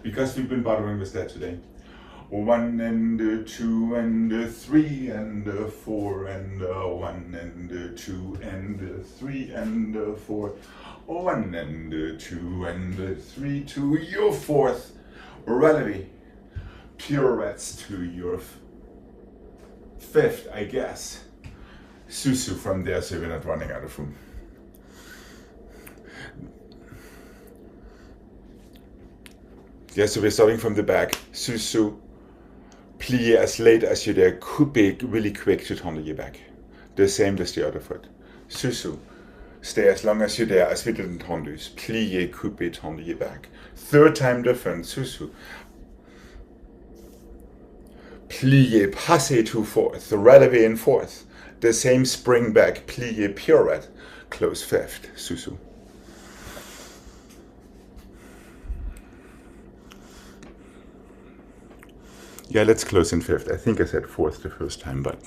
because we've been bothering with that today. 1 and 2 and 3 and 4 and 1 and 2 and 3 and 4. 1 and 2 and 3 to your 4th. Releve. Pirouettes to your 5th, I guess. Susu from there, so we're not running out of room. Yeah, so we're starting from the back. Susu, plie as late as you're there. Coupé really quick to tendre back. The same as the other foot. Susu, stay as long as you're there as we did in tendus. Plie, coupé, tendre back. 3rd time different. Susu. Plie, passe to 4th. Releve in 4th. The same spring back. Plie, pirouette. Close 5th. Susu. Yeah, let's close in 5th. I think I said 4th the first time, but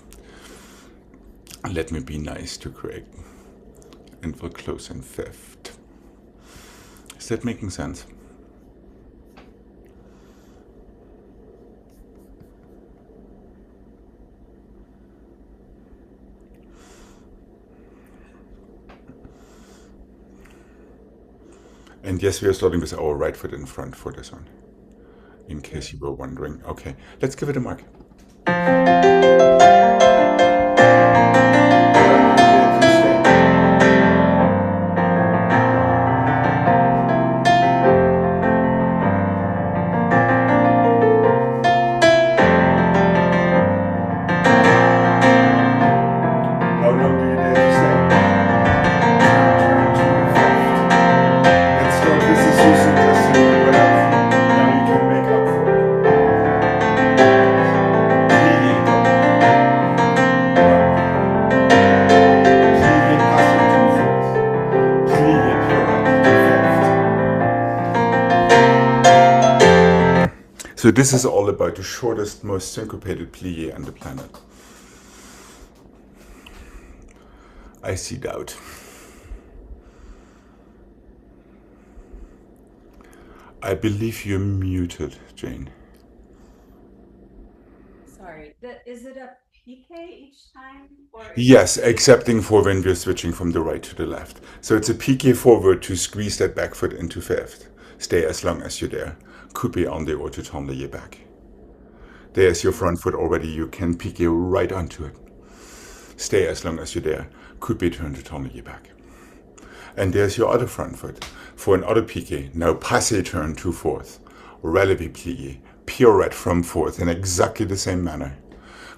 let me be nice to Craig. And we'll close in 5th. Is that making sense? And yes, we are starting with our right foot in front for this one. In case you were wondering. Okay, let's give it a mark. How long do you dare to stay? Let's start with the Susu just to do it up. Now you can make up for it. Plie. Plie, passe to 4th. Plie, pirouette to 5th. So this is all about the shortest, most syncopated plie on the planet. I see doubt. I believe you're muted, Jane. Sorry, is it a PK each time? Or Yes, excepting for when we're switching from the right to the left. So it's a PK forward to squeeze that back foot into 5th. Stay as long as you're there. Coupé en dehors to tendre your back. There's your front foot already. You can PK right onto it. Stay as long as you're there. Coupé turn to tendre your back. And there's your other front foot. For an auto piqué, now passé turn to fourth, relevé plié, pirouette from fourth in exactly the same manner,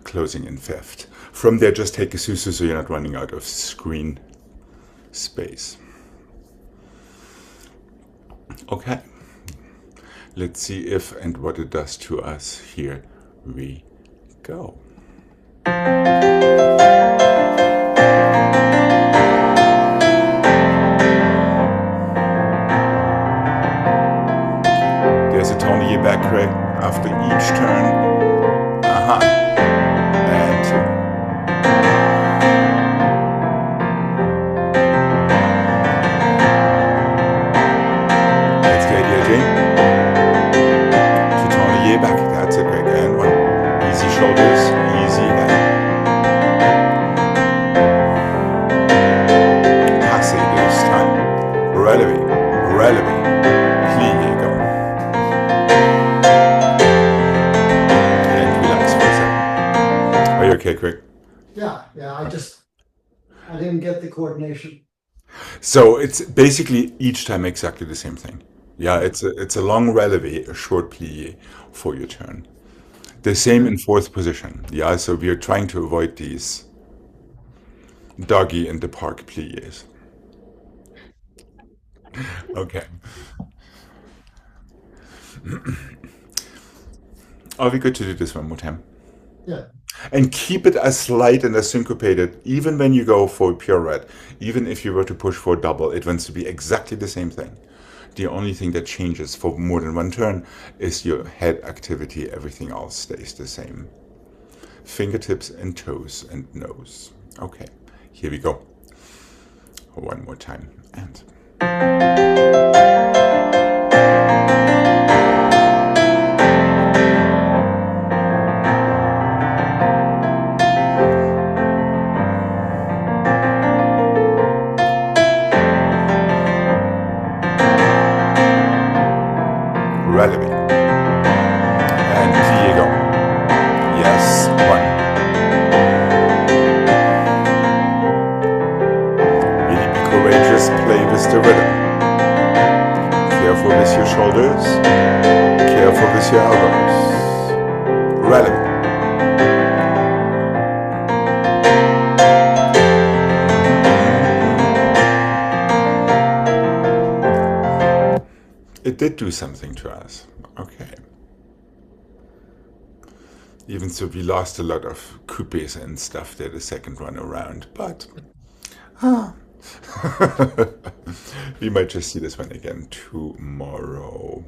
closing in fifth. From there, just take a susu so you're not running out of screen space. Okay, let's see if and what it does to us. Here we go. There's a tournier back crack after each turn. And let's get the to tournier back. That's it, great. And one. Easy shoulders, easy back. Passé this time. Relevé, relevé. Plié, go. And relax for a second. Are you okay, Craig? Yeah, I didn't get the coordination. So it's basically each time exactly the same thing. Yeah, it's a long relevé, a short plié for your turn. The same in fourth position. Yeah, so we are trying to avoid these doggy in the park pliés. Okay. Are we good to do this one more time? Yeah. And keep it as light and as syncopated, even when you go for a pirouette, even if you were to push for a double, it wants to be exactly the same thing. The only thing that changes for more than one turn is your head activity. Everything else stays the same. Fingertips and toes and nose. Okay, here we go. One more time. And relevé. And plié, go. Yes, one. Really be courageous, play with the rhythm. Careful with your shoulders, careful with your elbows. Relevé. It did do something to us. Okay. Even so, we lost a lot of coupes and stuff there the second run around, but we might just see this one again tomorrow.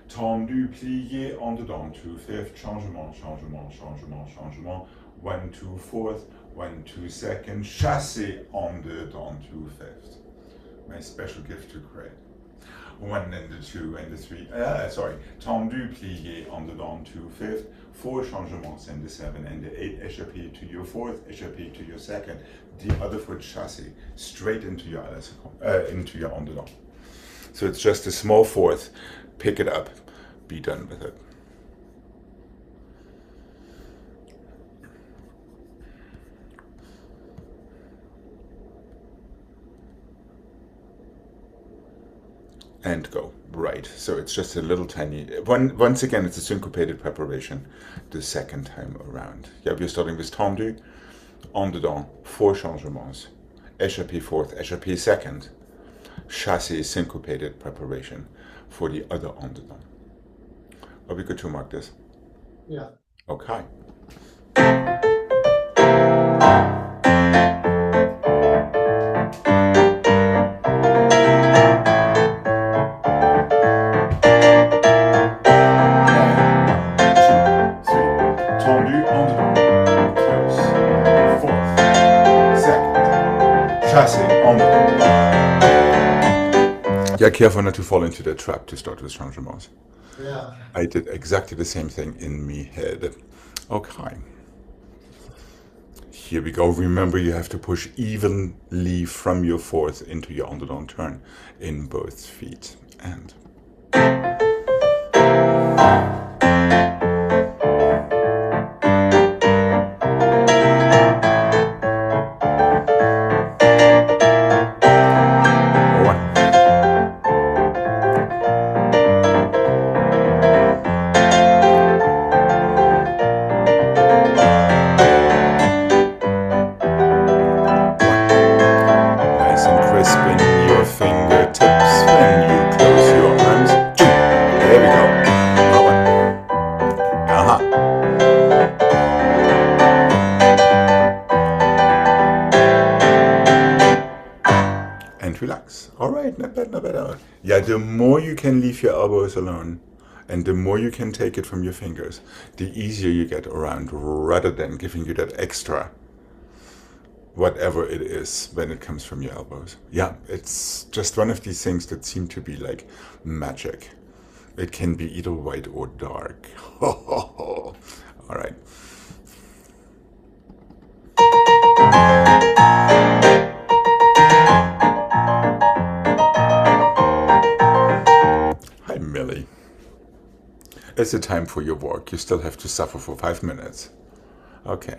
Tendu, plié, en dedans, to fifth, changement, changement, changement, changement, 1, 2, fourth, 1, 2, second, chassé, en dedans, to fifth. My special gift to Craig. 1 and the 2 and the 3, tendu, plié, en dedans, to fifth, 4 changements and the 7 and the 8, échappé to your fourth, échappé to your second, the other foot chassé, straight into your en dedans. So it's just a small fourth, pick it up, be done with it. And go. Right, so it's just a little tiny, once again, it's a syncopated preparation the second time around. Yeah, we're starting with tendu, en dedans, 4 changements, échappé fourth, échappé second, chassé syncopated preparation for the other en dedans. Are we good to mark this? Yeah. Okay. careful not to fall into the trap to start with changements. Yeah. I did exactly the same thing in me head. Okay. Here we go. Remember, you have to push evenly from your fourth into your underdown turn in both feet. And nice and crisp in your fingertips when you close your arms. There we go. Uh-huh. And relax. All right, not bad, not bad. Yeah, the more you can leave your elbows alone and the more you can take it from your fingers, the easier you get around rather than giving you that extra whatever it is when it comes from your elbows. Yeah, it's just one of these things that seem to be like magic. It can be either white or dark. All right. Hi, Millie. It's the time for your walk. You still have to suffer for 5 minutes. Okay.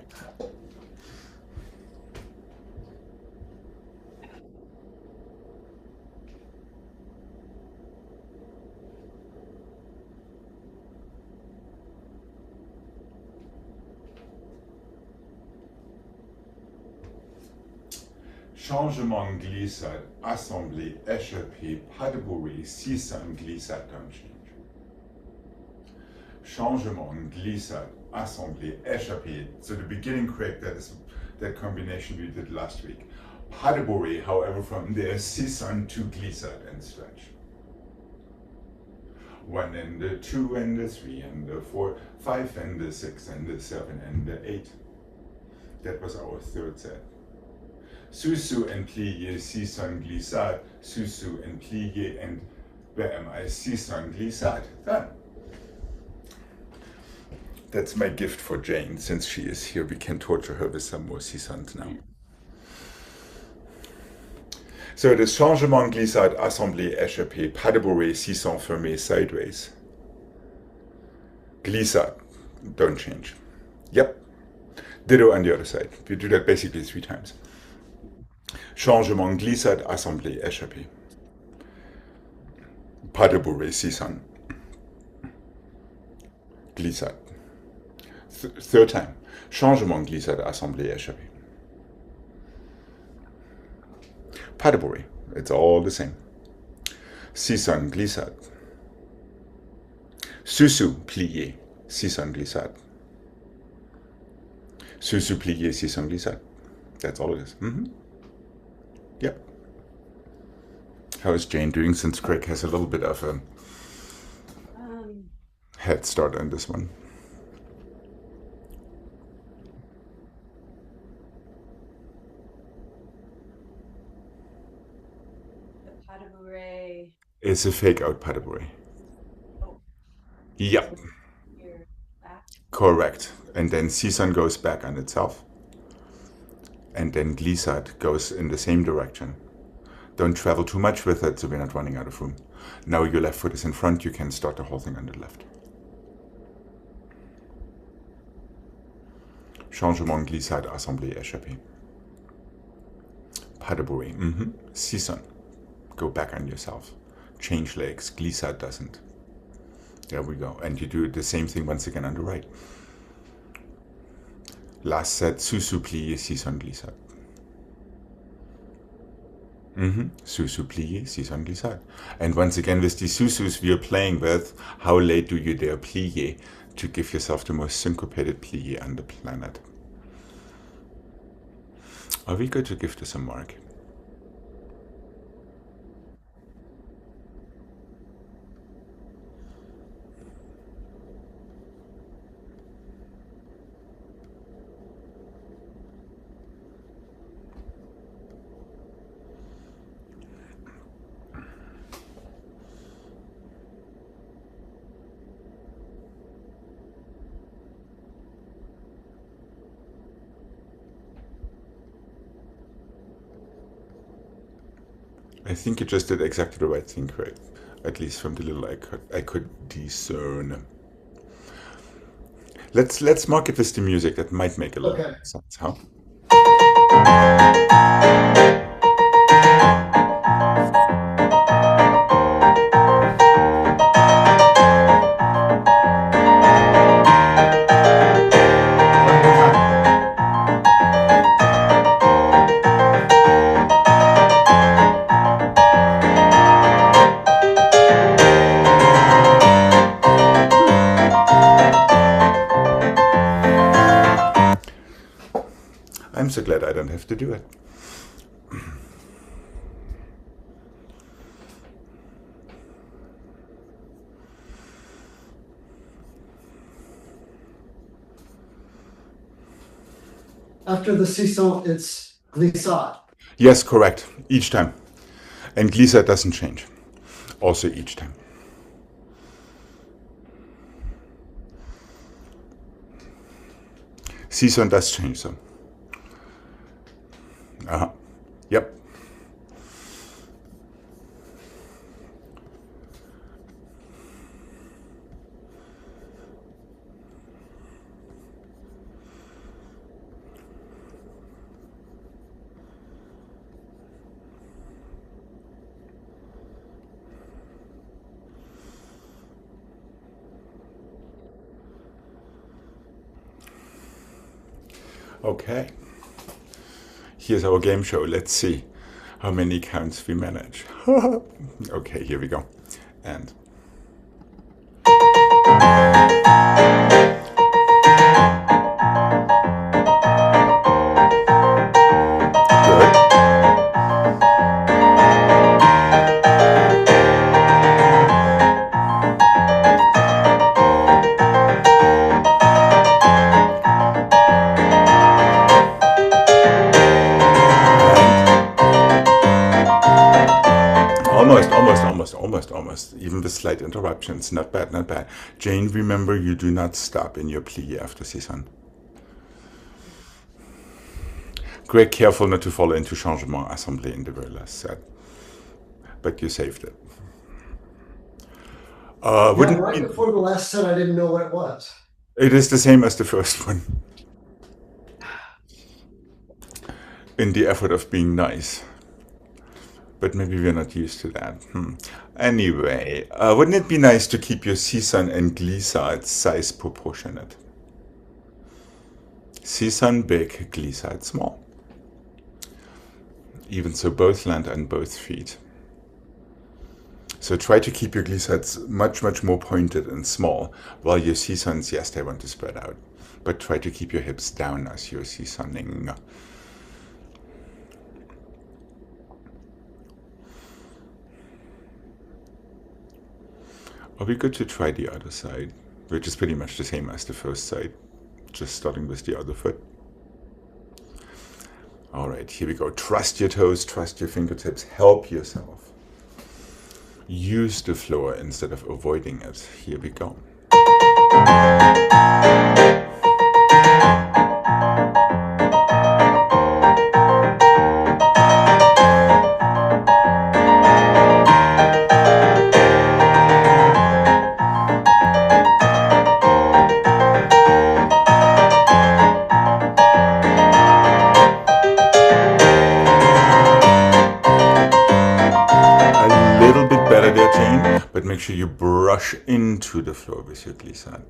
Changement, glissade, assemblée, échappée, pas de bourrée, 600, glissade, don't change. Changement, glissade, assemblée, échappée. So the beginning correct, that is that combination we did last week. Pas de bourrée, however, from there, 600 to glissade and stretch. 1 and the 2 and the 3 and the 4, 5 and the 6 and the 7 and the 8. That was our third set. Sous-sus and plié, 600 glissade, sous-sus and plié, and where am I? 600 glissade. Done. That's my gift for Jane. Since she is here, we can torture her with some more 600 now. So it is changement, glissade, assemblée, échappée, pas de bourrée, 600 fermé, sideways. Glissade, don't change. Yep. Ditto on the other side. We do that basically 3 times. Changement, glissade, assemblée, échappée. Pas de bourrée, 600. Glissade. Third time. Changement, glissade, assemblée, échappée. Pas de bourrée. It's all the same. 600, glissade. Sous-sus, plié, 600, glissade. Sous-sus, plié, 600, glissade. That's all it is. Yep. How is Jane doing since Craig has a little bit of a head start on this one? The pas de bourrée. It's a fake out pas de bourrée. Oh. Yep. Here, back. Correct. And then Cisan goes back on itself. And then glissade goes in the same direction. Don't travel too much with it so we're not running out of room. Now your left foot is in front, you can start the whole thing on the left. Changement, glissade, assemblée, échappée. Pas de bourrée. Cisan. Go back on yourself. Change legs. Glissade doesn't. There we go. And you do the same thing once again on the right. Last set, sous-sus plié, 600 glissade. Sous-sus plié, 600 glissade. And once again, with the sous-sus we are playing with, how late do you dare plié to give yourself the most syncopated plié on the planet? Are we going to give this a mark? I think you just did exactly the right thing, correct? At least from the little I could discern. Let's mark it with the music. That might make a little Okay. sense, huh? One more time. I'm so glad I don't have to do it. After the seesaw, it's glissade. Yes, correct. Each time. And glissade doesn't change. Also each time. Season does change though. Uh-huh. Yep. Okay. Here's our game show. Let's see how many counts we manage. Okay, here we go. And good. Almost. Even with slight interruptions. Not bad, not bad. Jane, remember you do not stop in your plie after season. Greg, careful not to fall into changement assemblée in the very last set. But you saved it. Yeah, Wouldn't right it, before the last set, I didn't know what it was. it is the same as the first one. In the effort of being nice. But maybe we're not used to that. Anyway, wouldn't it be nice to keep your season and glissade size proportionate? Season big, glissade small. Even so, both land on both feet. So try to keep your glissades much more pointed and small, while your seasons, yes, they want to spread out. But try to keep your hips down as you're seasoning. Are we good to try the other side, which is pretty much the same as the first side, just starting with the other foot? All right, here we go. Trust your toes, trust your fingertips, help yourself. Use the floor instead of avoiding it. Here we go. But make sure you brush into the floor with your glissade.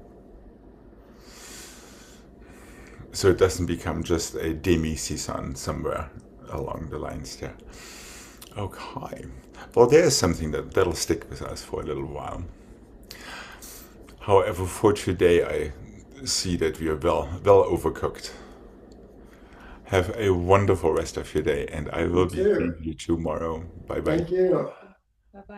So it doesn't become just a demi-season somewhere along the lines there. Okay. Well, there's something that'll stick with us for a little while. However, for today, I see that we are well overcooked. Have a wonderful rest of your day, and I will be seeing you tomorrow. Bye-bye. Thank you.